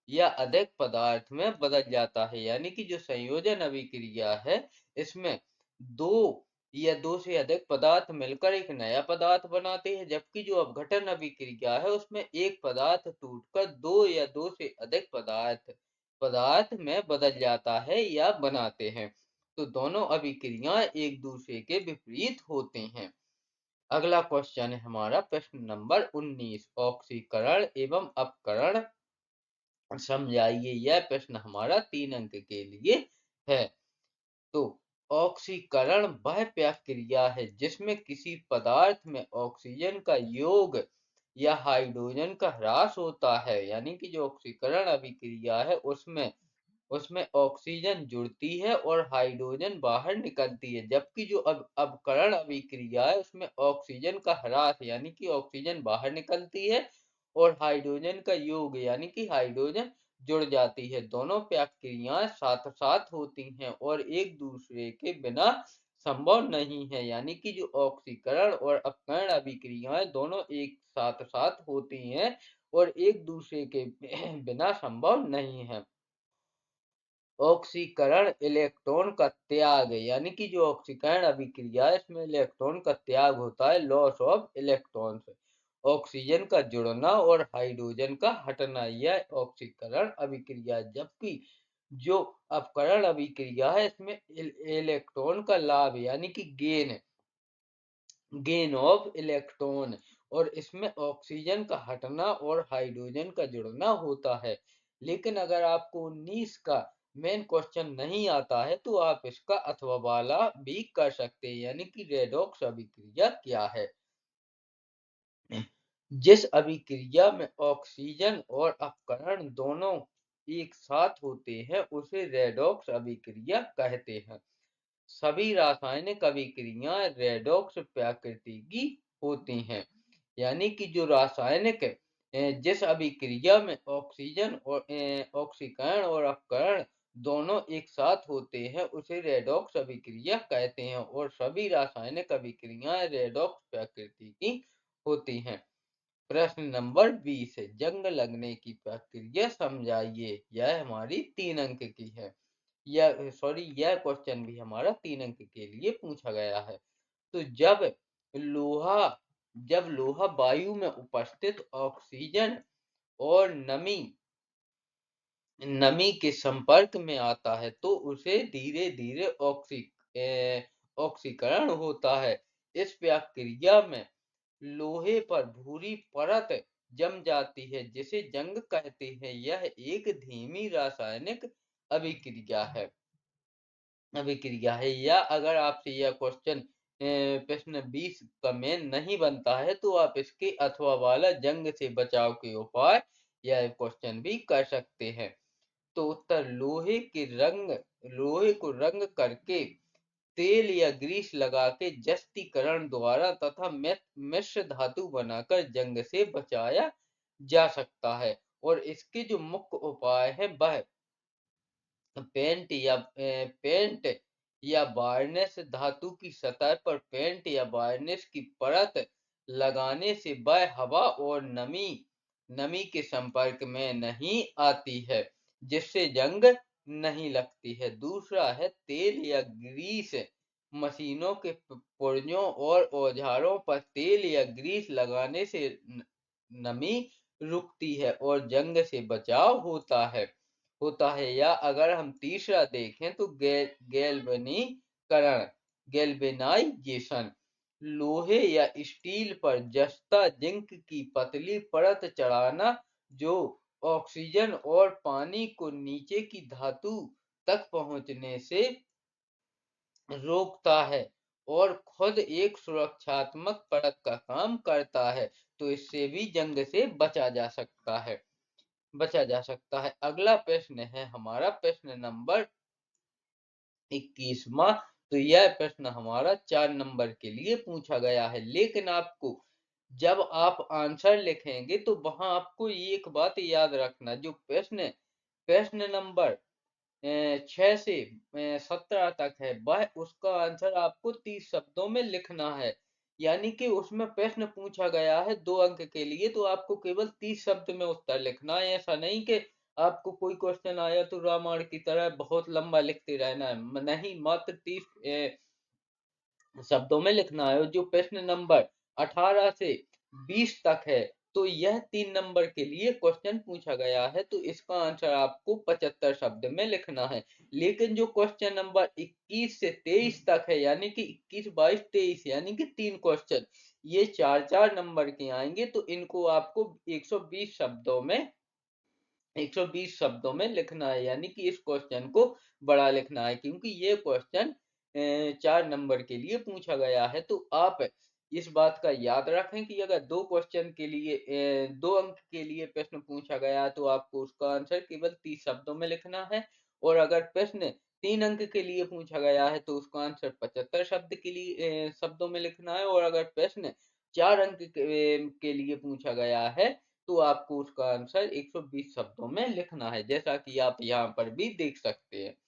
या अधिक पदार्थ में बदल जाता है। यानी कि जो संयोजन अभिक्रिया है, इसमें दो या दो से अधिक पदार्थ मिलकर एक नया पदार्थ बनाते हैं, जबकि जो अपघटन अभिक्रिया है, उसमें एक पदार्थ टूटकर दो या दो से अधिक पदार्थ में बदल जाता है या बनाते हैं। तो दोनों अभिक्रियाएं एक दूसरे के विपरीत होते हैं। अगला क्वेश्चन है हमारा प्रश्न नंबर 19, ऑक्सीकरण एवं अपकरण समझाइए। यह प्रश्न हमारा 3 अंक के लिए है। तो ऑक्सीकरण वह प्रक्रिया है जिसमें किसी पदार्थ में ऑक्सीजन का योग या हाइड्रोजन का ह्रास होता है। यानी कि जो ऑक्सीकरण अभिक्रिया है, उसमें उसमें ऑक्सीजन जुड़ती है और हाइड्रोजन बाहर निकलती है, जबकि जो अपकरण अभिक्रिया है, उसमें ऑक्सीजन का ह्रास यानी कि ऑक्सीजन बाहर निकलती है और हाइड्रोजन का योग यानी कि हाइड्रोजन जुड़ जाती है। दोनों प्रक्रियाएं साथ साथ होती हैं और एक दूसरे के बिना संभव नहीं है। यानी कि जो ऑक्सीकरण और अपकरण अभिक्रियाएं दोनों एक साथ साथ होती हैं और एक दूसरे के बिना संभव नहीं है। ऑक्सीकरण इलेक्ट्रॉन का त्याग, यानी कि जो ऑक्सीकरण अभिक्रिया है, इसमें इलेक्ट्रॉन का त्याग होता है, लॉस ऑफ इलेक्ट्रॉन्स। ऑक्सीजन का जुड़ना और हाइड्रोजन का हटना, यह ऑक्सीकरण अभिक्रिया है। जबकि जो अपकरण अभिक्रिया है, इसमें इलेक्ट्रॉन का लाभ यानी कि गेन ऑफ इलेक्ट्रॉन और इसमें ऑक्सीजन का हटना और हाइड्रोजन का जुड़ना होता है। लेकिन अगर आपको 19 का मेन क्वेश्चन नहीं आता है, तो आप इसका अथवा वाला भी कर सकते हैं। यानी कि रेडॉक्स अभिक्रिया क्या है। जिस अभिक्रिया में ऑक्सीजन और अपकरण दोनों एक साथ होते हैं, उसे रेडॉक्स अभिक्रिया कहते हैं। सभी रासायनिक अभिक्रियाएं रेडॉक्स प्रकृति की होती हैं। यानी कि जो रासायनिक जिस अभिक्रिया में ऑक्सीजन और ऑक्सीकरण और अपकरण दोनों एक साथ होते हैं, उसे रेडॉक्स अभिक्रिया कहते हैं और सभी रासायनिक अभिक्रियाएं रेडॉक्स प्रकृति की होती हैं। प्रश्न नंबर 20 है, जंग लगने की प्रक्रिया समझाइए। यह हमारी 3 अंक की है। यह क्वेश्चन भी हमारा 3 अंक के लिए पूछा गया है। तो लोहा जब लोहा वायु में उपस्थित ऑक्सीजन और नमी नमी के संपर्क में आता है, तो उसे धीरे धीरे ऑक्सीकरण होता है। इस प्रक्रिया में लोहे पर भूरी परत जम जाती है, जिसे जंग कहते हैं। यह एक धीमी रासायनिक अभिक्रिया है या अगर आपसे यह क्वेश्चन प्रश्न 20 का मेन नहीं बनता है, तो आप इसके अथवा वाला जंग से बचाव के उपाय यह क्वेश्चन भी कर सकते हैं। तो उत्तर लोहे को रंग करके तेल या ग्रीस लगा के जस्तीकरण द्वारा तथा मिश्र धातु बनाकर जंग से बचाया जा सकता है। और इसके जो मुख्य उपाय है, वह पेंट या वार्निश, धातु की सतह पर पेंट या वार्निश की परत लगाने से वह हवा और नमी के संपर्क में नहीं आती है, जिससे जंग नहीं लगती है। दूसरा है तेल या ग्रीस, मशीनों के पुर्जों और औजारों पर तेल या ग्रीस लगाने से नमी रुकती है और जंग से बचाव होता है। या अगर हम तीसरा देखें तो गैल्वेनाइजेशन, लोहे या स्टील पर जस्ता जिंक की पतली परत चढ़ाना, जो ऑक्सीजन और पानी को नीचे की धातु तक पहुंचने से रोकता है और खुद एक सुरक्षात्मक परत का काम करता है। तो इससे भी जंग से बचा जा सकता है। अगला प्रश्न है हमारा प्रश्न नंबर 21वां, तो यह प्रश्न हमारा 4 नंबर के लिए पूछा गया है। लेकिन आपको जब आप आंसर लिखेंगे तो वहां आपको एक बात याद रखना, जो प्रश्न प्रश्न नंबर 6 से 17 तक है, वह उसका आंसर आपको 30 शब्दों में लिखना है। यानी कि उसमें प्रश्न पूछा गया है 2 अंक के लिए, तो आपको केवल 30 शब्द में उत्तर लिखना है। ऐसा नहीं कि आपको कोई क्वेश्चन आया तो रामायण की तरह बहुत लंबा लिखते रहना है। नहीं, मात्र 30 शब्दों में लिखना है। और जो प्रश्न नंबर 18 से 20 तक है, तो यह 3 नंबर के लिए क्वेश्चन पूछा गया है, तो इसका आंसर आपको 75 शब्द में लिखना है। लेकिन जो क्वेश्चन नंबर 21 से 23 तक है, यानी कि 21, 22, 23, यानी कि 3 क्वेश्चन, ये 4-4 नंबर के आएंगे, तो इनको आपको 120 शब्दों में 120 शब्दों में लिखना है। यानी कि इस क्वेश्चन को बड़ा लिखना है, क्योंकि ये क्वेश्चन 4 नंबर के लिए पूछा गया है। तो आप इस बात का याद रखें कि अगर 2 क्वेश्चन के लिए 2 अंक के लिए प्रश्न पूछा गया है, तो आपको उसका आंसर केवल 30 शब्दों में लिखना है। और अगर प्रश्न 3 अंक के लिए पूछा गया है, तो उसका आंसर 75 शब्द के लिए शब्दों में लिखना है। और अगर प्रश्न 4 अंक के लिए पूछा गया है, तो आपको उसका आंसर 120 शब्दों में लिखना है, जैसा कि आप यहाँ पर भी देख सकते हैं।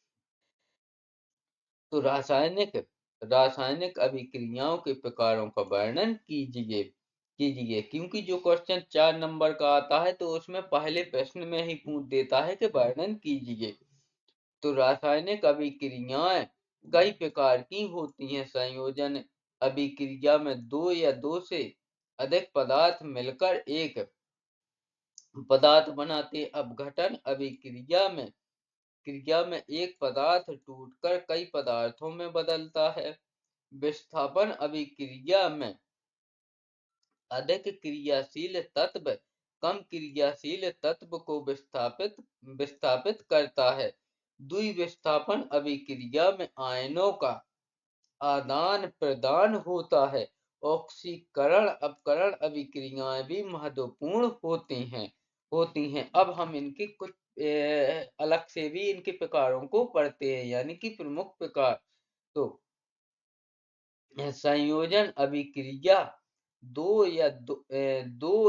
तो रासायनिक रासायनिक अभिक्रियाओं के प्रकारों का वर्णन कीजिए कीजिए क्योंकि जो क्वेश्चन 4 नंबर का आता है, तो उसमें पहले प्रश्न में ही पूछ देता है कि वर्णन कीजिए। तो रासायनिक अभिक्रियाएं कई प्रकार की होती हैं। संयोजन अभिक्रिया में दो या दो से अधिक पदार्थ मिलकर एक पदार्थ बनाते। अपघटन क्रिया में एक पदार्थ टूटकर कई पदार्थों में बदलता है। विस्थापन अभिक्रिया में अधिक क्रियाशील तत्व कम क्रियाशील तत्व को विस्थापित करता है। द्विविस्थापन अभिक्रिया में आयनों का आदान प्रदान होता है। ऑक्सीकरण अपकरण अभिक्रियाएं भी महत्वपूर्ण होती हैं। अब हम इनके कुछ अलग से भी इनके प्रकारों को पढ़ते हैं, यानी कि प्रमुख प्रकार। तो संयोजन अभिक्रिया दो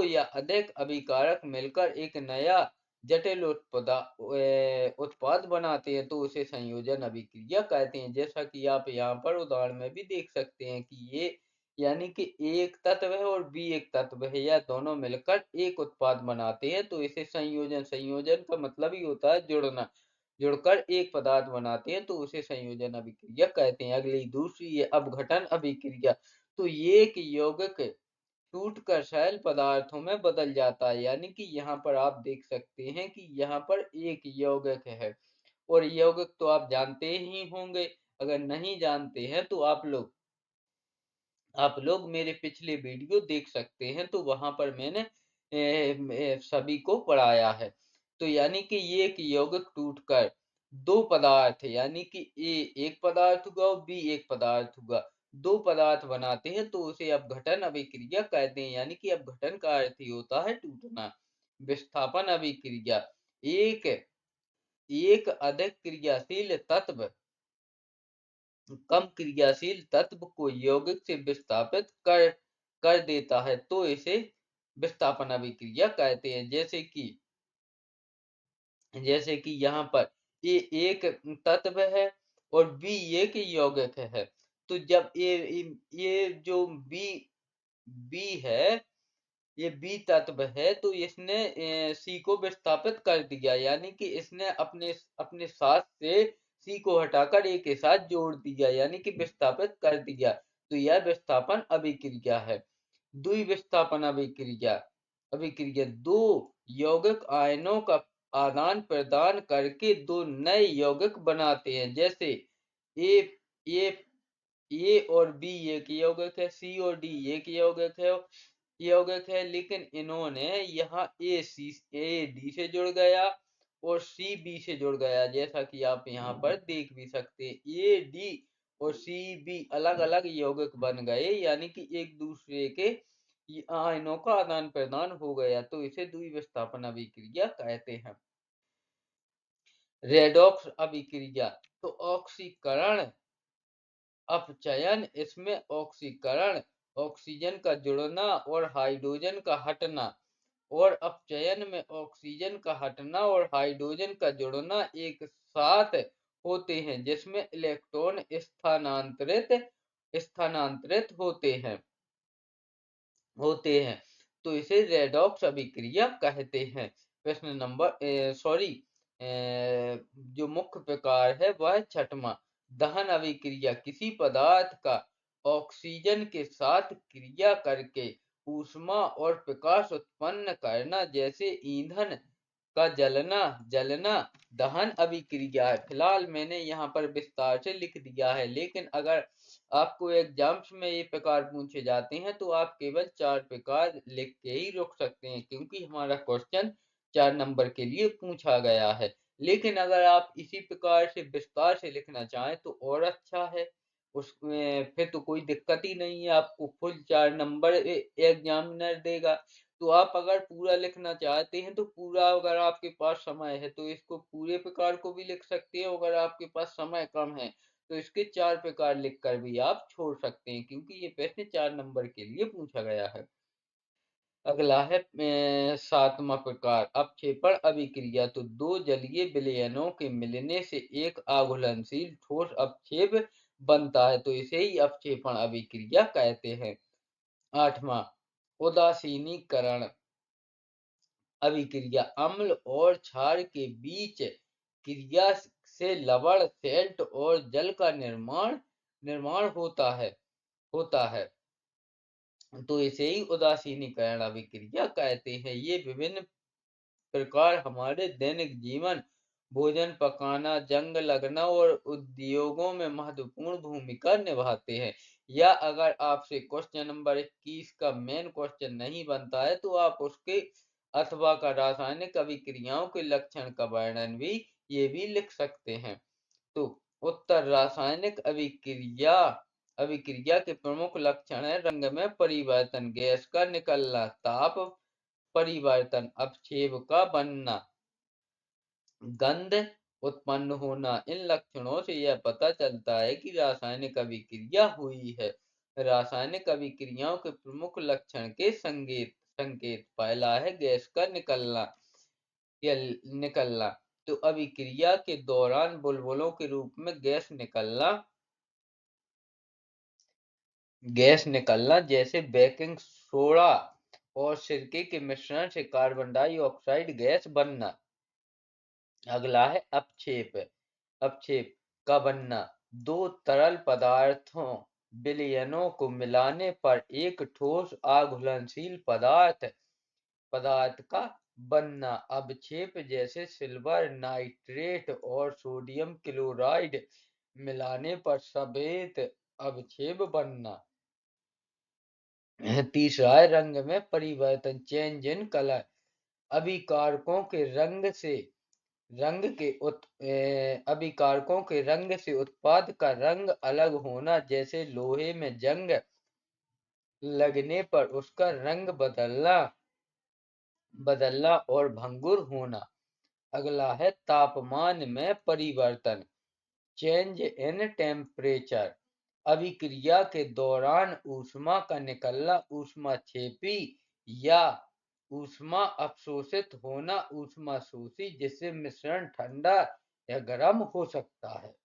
या अधिक अभिकारक मिलकर एक नया जटिल उत्पाद बनाते हैं, तो उसे संयोजन अभिक्रिया कहते हैं। जैसा कि आप यहाँ पर उदाहरण में भी देख सकते हैं कि ये, यानी कि एक तत्व है और बी एक तत्व है, या दोनों मिलकर एक उत्पाद बनाते हैं, तो इसे संयोजन का मतलब ही होता है जुड़ना। जुड़कर एक पदार्थ बनाते हैं, तो उसे संयोजन अभिक्रिया कहते हैं। अगली दूसरी है अपघटन अभिक्रिया। तो ये एक यौगिक टूटकर सैल पदार्थों में बदल जाता है। यानी कि यहाँ पर आप देख सकते हैं कि यहाँ पर एक यौगिक है, और यौगिक तो आप जानते ही होंगे। अगर नहीं जानते हैं तो आप लोग मेरे पिछले वीडियो देख सकते हैं, तो वहां पर मैंने सभी को पढ़ाया है। तो यानी कि ये एक यौगिक टूटकर दो पदार्थ, यानी कि ए एक पदार्थ हुआ और बी एक पदार्थ हुआ, दो पदार्थ बनाते हैं, तो उसे अपघटन अभिक्रिया कहते हैं। यानी कि अपघटन का अर्थ ही होता है टूटना। विस्थापन अभिक्रिया एक एक अधिक क्रियाशील तत्व कम क्रियाशील तत्व को यौगिक से विस्थापित कर देता है, तो इसे विस्थापन अभिक्रिया कहते हैं। जैसे कि यहाँ पर ए एक तत्व है और बी एक यौगिक है। तो जब ये जो बी है, ये बी तत्व है, तो इसने सी को विस्थापित कर दिया। यानी कि इसने अपने अपने साथ से सी को हटाकर ए के साथ जोड़ दिया, यानी कि विस्थापित कर दिया। तो यह विस्थापन अभिक्रिया है। द्विविस्थापन अभिक्रिया अभिक्रिया दो यौगिक आयनों का आदान प्रदान करके दो नए यौगिक बनाते हैं। जैसे ए ए ए और बी एक यौगिक है, सी और डी एक यौगिक है, लेकिन इन्होंने यहाँ ए डी से जुड़ गया और सी बी से जुड़ गया। जैसा कि आप यहाँ पर देख भी सकते हैं, ए डी और सी बी अलग अलग यौगिक बन गए, यानी कि एक दूसरे के आयनों का आदान प्रदान हो गया, तो इसे द्विविस्थापन अभिक्रिया कहते हैं। रेडॉक्स अभिक्रिया तो ऑक्सीकरण अपचयन इसमें ऑक्सीकरण, ऑक्सीजन का जुड़ना और हाइड्रोजन का हटना, और अपचयन में ऑक्सीजन का हटना और हाइड्रोजन का जुड़ना एक साथ होते हैं, जिसमें इलेक्ट्रॉन स्थानांतरित स्थानांतरित होते हैं, तो इसे रेडॉक्स अभिक्रिया कहते हैं। प्रश्न नंबर सॉरी जो मुख्य प्रकार है वह छठवां, दहन अभिक्रिया, किसी पदार्थ का ऑक्सीजन के साथ क्रिया करके ऊष्मा और प्रकाश उत्पन्न करना, जैसे ईंधन का जलना दहन अभिक्रिया है। फिलहाल मैंने यहाँ पर विस्तार से लिख दिया है, लेकिन अगर आपको एग्जाम्स में ये प्रकार पूछे जाते हैं तो आप केवल 4 प्रकार लिख के ही रुक सकते हैं, क्योंकि हमारा क्वेश्चन 4 नंबर के लिए पूछा गया है। लेकिन अगर आप इसी प्रकार से विस्तार से लिखना चाहें तो और अच्छा है, उसमें फिर तो कोई दिक्कत ही नहीं है, आपको फुल 4 नंबर एग्जामिनर देगा। तो आप अगर पूरा लिखना चाहते हैं तो पूरा, अगर आपके पास समय है तो इसको पूरे प्रकार को भी लिख सकते हैं, अगर आपके पास समय कम है तो इसके 4 प्रकार लिखकर भी आप छोड़ सकते हैं, क्योंकि ये प्रश्न 4 नंबर के लिए पूछा गया है। अगला है 7वां प्रकार, अपक्षेपण अभिक्रिया। तो दो जलीय विलयनों के मिलने से एक आघूलनशील ठोस अपक्षेप बनता है, तो इसे ही अपक्षेपण अभिक्रिया कहते हैं। 8वां, उदासीनीकरण अभिक्रिया, अम्ल और क्षार के बीच क्रिया से लवण, सेल्ट और जल का निर्माण होता है, तो इसे ही उदासीनीकरण अभिक्रिया कहते हैं। ये विभिन्न प्रकार हमारे दैनिक जीवन, भोजन पकाना, जंग लगना और उद्योगों में महत्वपूर्ण भूमिका निभाते हैं। या अगर आपसे क्वेश्चन नंबर 21 का मेन क्वेश्चन नहीं बनता है तो आप उसके अथवा का रासायनिक अभिक्रियाओं के लक्षण का वर्णन भी ये भी लिख सकते हैं। तो उत्तर, रासायनिक अभिक्रिया के प्रमुख लक्षण है रंग में परिवर्तन, गैस का निकलना, ताप परिवर्तन, अपक्षेप का बनना, गंध उत्पन्न होना। इन लक्षणों से यह पता चलता है कि रासायनिक अभिक्रिया हुई है। रासायनिक अभिक्रियाओं के प्रमुख लक्षण के संकेत, पहला है गैस का निकलना, तो अभिक्रिया के दौरान बुलबुलों के रूप में गैस निकलना, जैसे बेकिंग सोडा और सिरके के मिश्रण से कार्बन डाइऑक्साइड गैस बनना। अगला है अपक्षेप का बनना, दो तरल विलयनों को मिलाने पर एक ठोस अघुलनशील पदार्थ का बनना। अपक्षेप जैसे सिल्वर नाइट्रेट और सोडियम क्लोराइड मिलाने पर सफेद अपक्षेप बनना। तीसरा है रंग में परिवर्तन, चेंज इन कलर, अभिकारकों के रंग से उत्पाद का रंग अलग होना, जैसे लोहे में जंग लगने पर उसका रंग बदलना और भंगुर होना। अगला है तापमान में परिवर्तन, चेंज इन टेम्परेचर, अभिक्रिया के दौरान ऊष्मा का निकलना, ऊष्माक्षेपी या ऊष्मा अवशोषित होना, ऊष्मा शोषी, जिससे मिश्रण ठंडा या गर्म हो सकता है।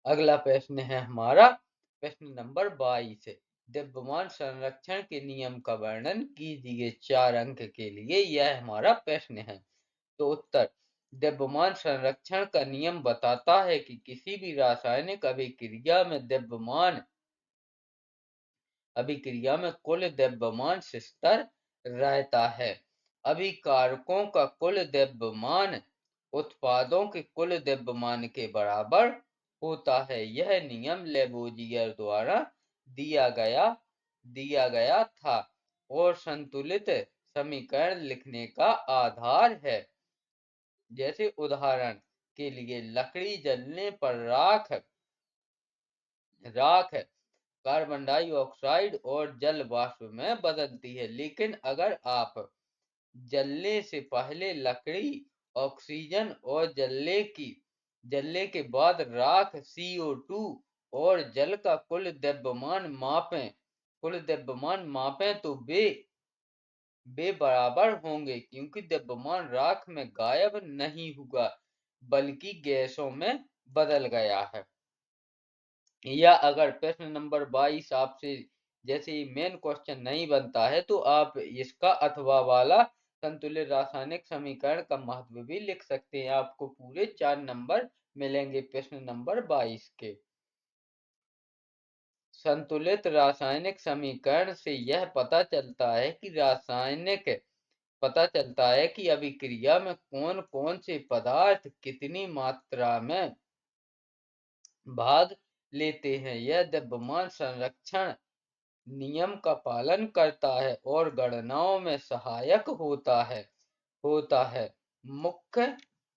अगला प्रश्न है हमारा प्रश्न नंबर 22, द्रव्यमान संरक्षण के नियम का वर्णन कीजिए 4 अंक के लिए, यह हमारा प्रश्न है। तो उत्तर, द्रव्यमान संरक्षण का नियम बताता है कि किसी भी रासायनिक अभिक्रिया में कुल द्रव्यमान स्थिर रहता है। अभिकारकों का कुल द्रव्यमान उत्पादों के कुल द्रव्यमान के बराबर होता है। यह नियम लेबोजियर द्वारा दिया गया था और संतुलित समीकरण लिखने का आधार है। जैसे उदाहरण के लिए, लकड़ी जलने पर राख कार्बन डाइऑक्साइड और जल वाष्प में बदलती है, लेकिन अगर आप जलने से पहले लकड़ी, ऑक्सीजन और जलने की जलने के बाद राख CO2 और जल का कुल द्रव्यमान मापें तो वे बराबर होंगे, क्योंकि द्रव्यमान राख में गायब नहीं हुआ बल्कि गैसों में बदल गया है। या अगर प्रश्न नंबर 22 आपसे जैसे ही मेन क्वेश्चन नहीं बनता है तो आप इसका अथवा वाला संतुलित रासायनिक समीकरण का महत्व भी लिख सकते हैं। आपको पूरे 4 नंबर मिलेंगे प्रश्न नंबर 22 के। संतुलित रासायनिक समीकरण से यह पता चलता है कि अभिक्रिया में कौन कौन से पदार्थ कितनी मात्रा में भाग लेते हैं। यह द्रव्यमान संरक्षण नियम का पालन करता है और गणनाओं में सहायक होता है।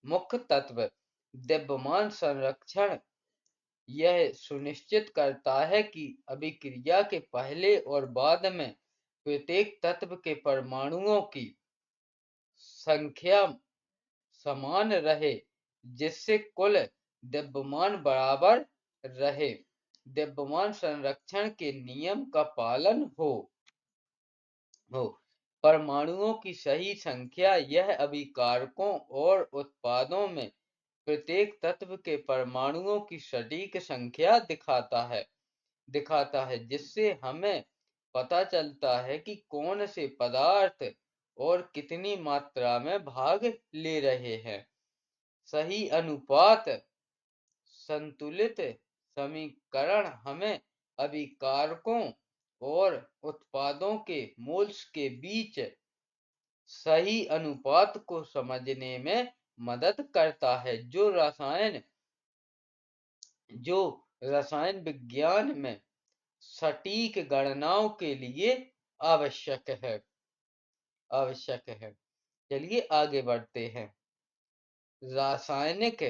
मुख्य तत्व द्रव्यमान संरक्षण यह सुनिश्चित करता है कि अभिक्रिया के पहले और बाद में प्रत्येक तत्व के परमाणुओं की संख्या समान रहे, जिससे कुल द्रव्यमान बराबर रहे। द्रव्यमान संरक्षण के नियम का पालन हो। परमाणुओं की सही संख्या यह अभिकारकों और उत्पादों में प्रत्येक तत्व के परमाणुओं की सटीक संख्या दिखाता है, जिससे हमें पता चलता है कि कौन से पदार्थ और कितनी मात्रा में भाग ले रहे हैं। सही अनुपात संतुलित समीकरण हमें अभिकारकों और उत्पादों के मोल्स के बीच सही अनुपात को समझने में मदद करता है, जो रसायन विज्ञान में सटीक गणनाओं के लिए आवश्यक है। चलिए आगे बढ़ते हैं। रासायनिक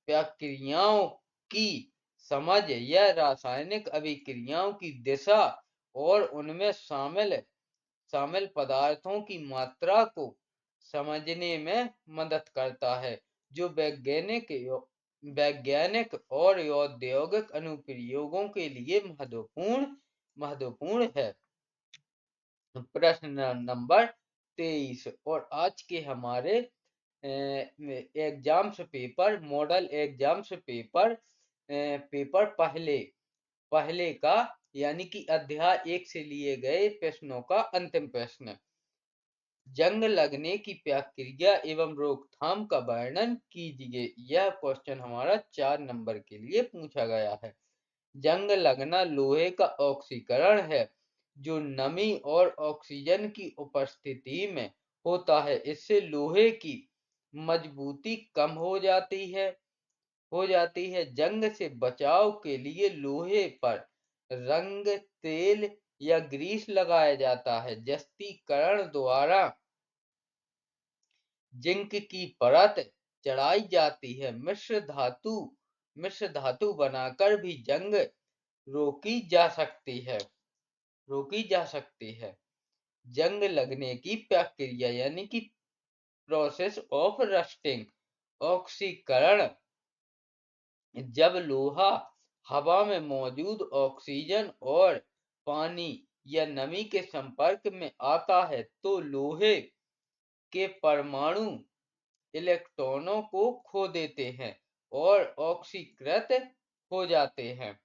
प्रक्रियाओं की समझ यह रासायनिक अभिक्रियाओं की दिशा और उनमें शामिल पदार्थों की मात्रा को समझने में मदद करता है, जो वैज्ञानिक और औद्योगिक अनुप्रयोगों के लिए महत्वपूर्ण है। प्रश्न नंबर 23 और आज के हमारे मॉडल एग्जाम्स पेपर पहले का यानी कि अध्याय 1 से लिए गए प्रश्नों का अंतिम प्रश्न। जंग लगने की प्रक्रिया एवं रोकथाम का वर्णन कीजिए। यह क्वेश्चन हमारा 4 नंबर के लिए पूछा गया है। जंग लगना लोहे का ऑक्सीकरण है, जो नमी और ऑक्सीजन की उपस्थिति में होता है। इससे लोहे की मजबूती कम हो जाती है। जंग से बचाव के लिए लोहे पर रंग, तेल या ग्रीस लगाया जाता है। जस्तीकरण द्वारा जिंक की परत चढ़ाई जाती है। मिश्र धातु बनाकर भी जंग रोकी जा सकती है। जंग लगने की प्रक्रिया यानी कि प्रोसेस ऑफ रस्टिंग। ऑक्सीकरण जब लोहा हवा में मौजूद ऑक्सीजन और पानी या नमी के संपर्क में आता है तो लोहे के परमाणु इलेक्ट्रॉनों को खो देते हैं और ऑक्सीकृत हो जाते हैं।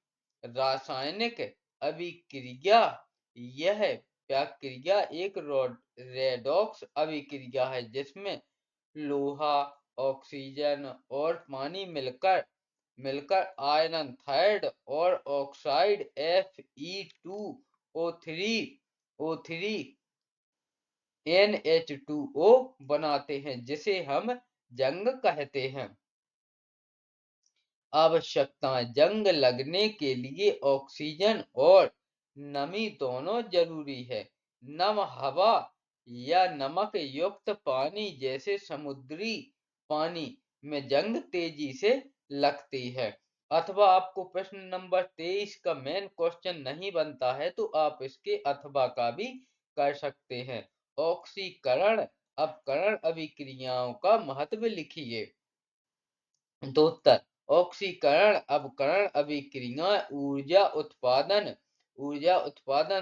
रासायनिक अभिक्रिया यह प्रक्रिया एक रेडॉक्स अभिक्रिया है, जिसमें लोहा, ऑक्सीजन और पानी मिलकर आयरन थायड और ऑक्साइड Fe2O3 NH2O बनाते हैं, जिसे हम जंग कहते हैं। आवश्यकताएं। जंग लगने के लिए ऑक्सीजन और नमी दोनों जरूरी है। नम हवा या नमक युक्त पानी जैसे समुद्री पानी में जंग तेजी से लगती है। अथवा आपको प्रश्न नंबर 23 का मेन क्वेश्चन नहीं बनता है तो आप इसके अथवा का भी कर सकते हैं। ऑक्सीकरण अपकरण अभिक्रियाओं का महत्व लिखिए। तो उत्तर ऑक्सीकरण, अवकरण, अभिक्रिया, ऊर्जा उत्पादन,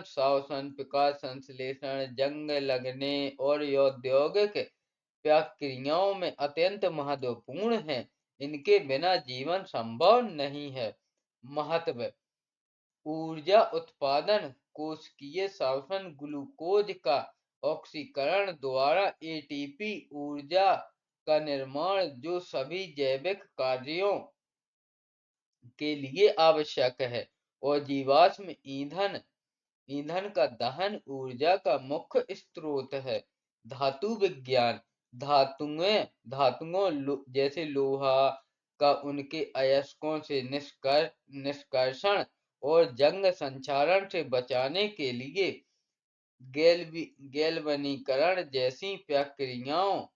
श्वसन, प्रकाश संश्लेषण, जंग लगने और औद्योगिक प्रक्रियाओं में अत्यंत महत्वपूर्ण है। इनके बिना जीवन संभव नहीं है। महत्व: ऊर्जा उत्पादन, कोशिकीय श्वसन, ग्लूकोज का ऑक्सीकरण द्वारा एटीपी ऊर्जा का निर्माण, जो सभी जैविक कार्यों के लिए आवश्यक है। और जीवाश्म ईंधन, ईंधन का दहन ऊर्जा का मुख्य स्रोत है। धातु विज्ञान, धातुओं जैसे लोहा का उनके अयस्कों से निष्कर्षण और जंग संचारण से बचाने के लिए गैल्वनीकरण जैसी प्रक्रियाओं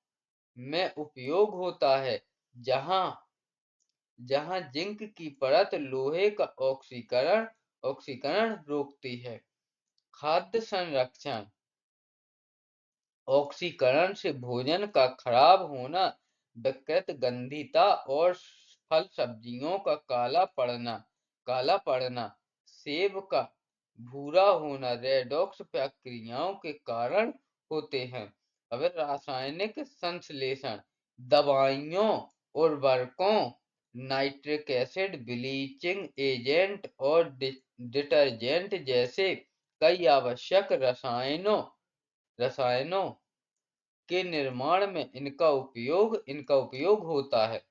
में उपयोग होता है। जहां जहां जिंक की परत लोहे का ऑक्सीकरण रोकती है। खाद्य संरक्षण, ऑक्सीकरण से भोजन का खराब होना, विकृत गंधिता और फल सब्जियों का काला पड़ना, सेब का भूरा होना रेडॉक्स प्रक्रियाओं के कारण होते हैं। अब रासायनिक संश्लेषण, दवाइयों, उर्वरकों, नाइट्रिक एसिड, ब्लीचिंग एजेंट और डिटर्जेंट जैसे कई आवश्यक रसायनों के निर्माण में इनका उपयोग होता है।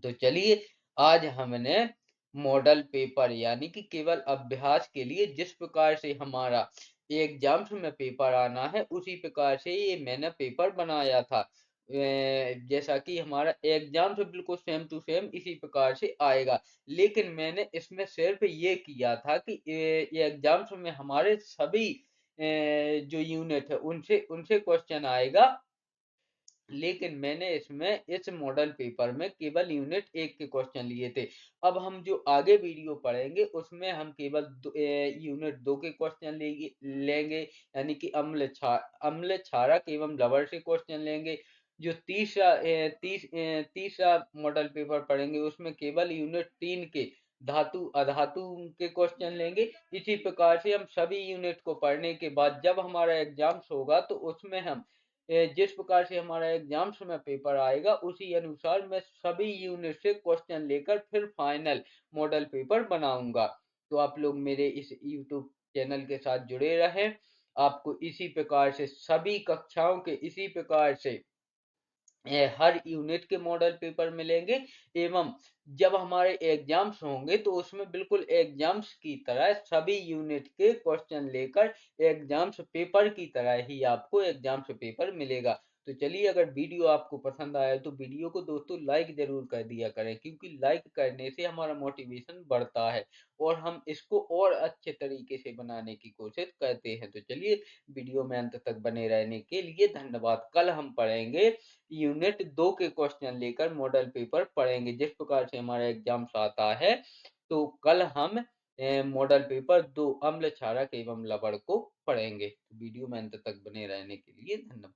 तो चलिए, आज हमने मॉडल पेपर यानी कि केवल अभ्यास के लिए जिस प्रकार से हमारा एग्जाम्स में पेपर आना है उसी प्रकार से ये मैंने पेपर बनाया था। जैसा कि हमारा एग्जाम से बिल्कुल सेम टू सेम इसी प्रकार से आएगा, लेकिन मैंने इसमें सिर्फ ये किया था कि ये एग्जाम्स में हमारे सभी जो यूनिट है उनसे उनसे क्वेश्चन आएगा, लेकिन मैंने इसमें इस मॉडल पेपर में केवल यूनिट 1 के क्वेश्चन लिए थे। अब हम जो आगे वीडियो पढ़ेंगे उसमें हम केवल यूनिट 2 के क्वेश्चन लेंगे, यानी कि अम्ल क्षारक एवं लवण से क्वेश्चन लेंगे। जो तीसरा मॉडल पेपर पढ़ेंगे उसमें केवल यूनिट 3 के धातु अधातु के क्वेश्चन लेंगे। इसी प्रकार से हम सभी यूनिट को पढ़ने के बाद जब हमारा एग्जाम्स होगा तो उसमें हम जिस प्रकार से हमारा एग्जाम्स में पेपर आएगा उसी अनुसार मैं सभी यूनिट से क्वेश्चन लेकर फिर फाइनल मॉडल पेपर बनाऊंगा। तो आप लोग मेरे इस यूट्यूब चैनल के साथ जुड़े रहें। आपको इसी प्रकार से सभी कक्षाओं के इसी प्रकार से हर यूनिट के मॉडल पेपर मिलेंगे, एवं जब हमारे एग्जाम्स होंगे तो उसमें बिल्कुल एग्जाम्स की तरह सभी यूनिट के क्वेश्चन लेकर एग्जाम्स पेपर की तरह ही आपको एग्जाम्स पेपर मिलेगा। तो चलिए, अगर वीडियो आपको पसंद आया तो वीडियो को दोस्तों लाइक जरूर कर दिया करें, क्योंकि लाइक करने से हमारा मोटिवेशन बढ़ता है और हम इसको और अच्छे तरीके से बनाने की कोशिश करते हैं। तो चलिए, वीडियो में अंत तक बने रहने के लिए धन्यवाद। कल हम पढ़ेंगे यूनिट 2 के क्वेश्चन लेकर मॉडल पेपर पढ़ेंगे। जिस प्रकार से हमारा एग्जाम्स आता है तो कल हम मॉडल पेपर 2 अम्ल क्षारक एवं लवण को पढ़ेंगे। वीडियो में अंत तक बने रहने के लिए धन्यवाद।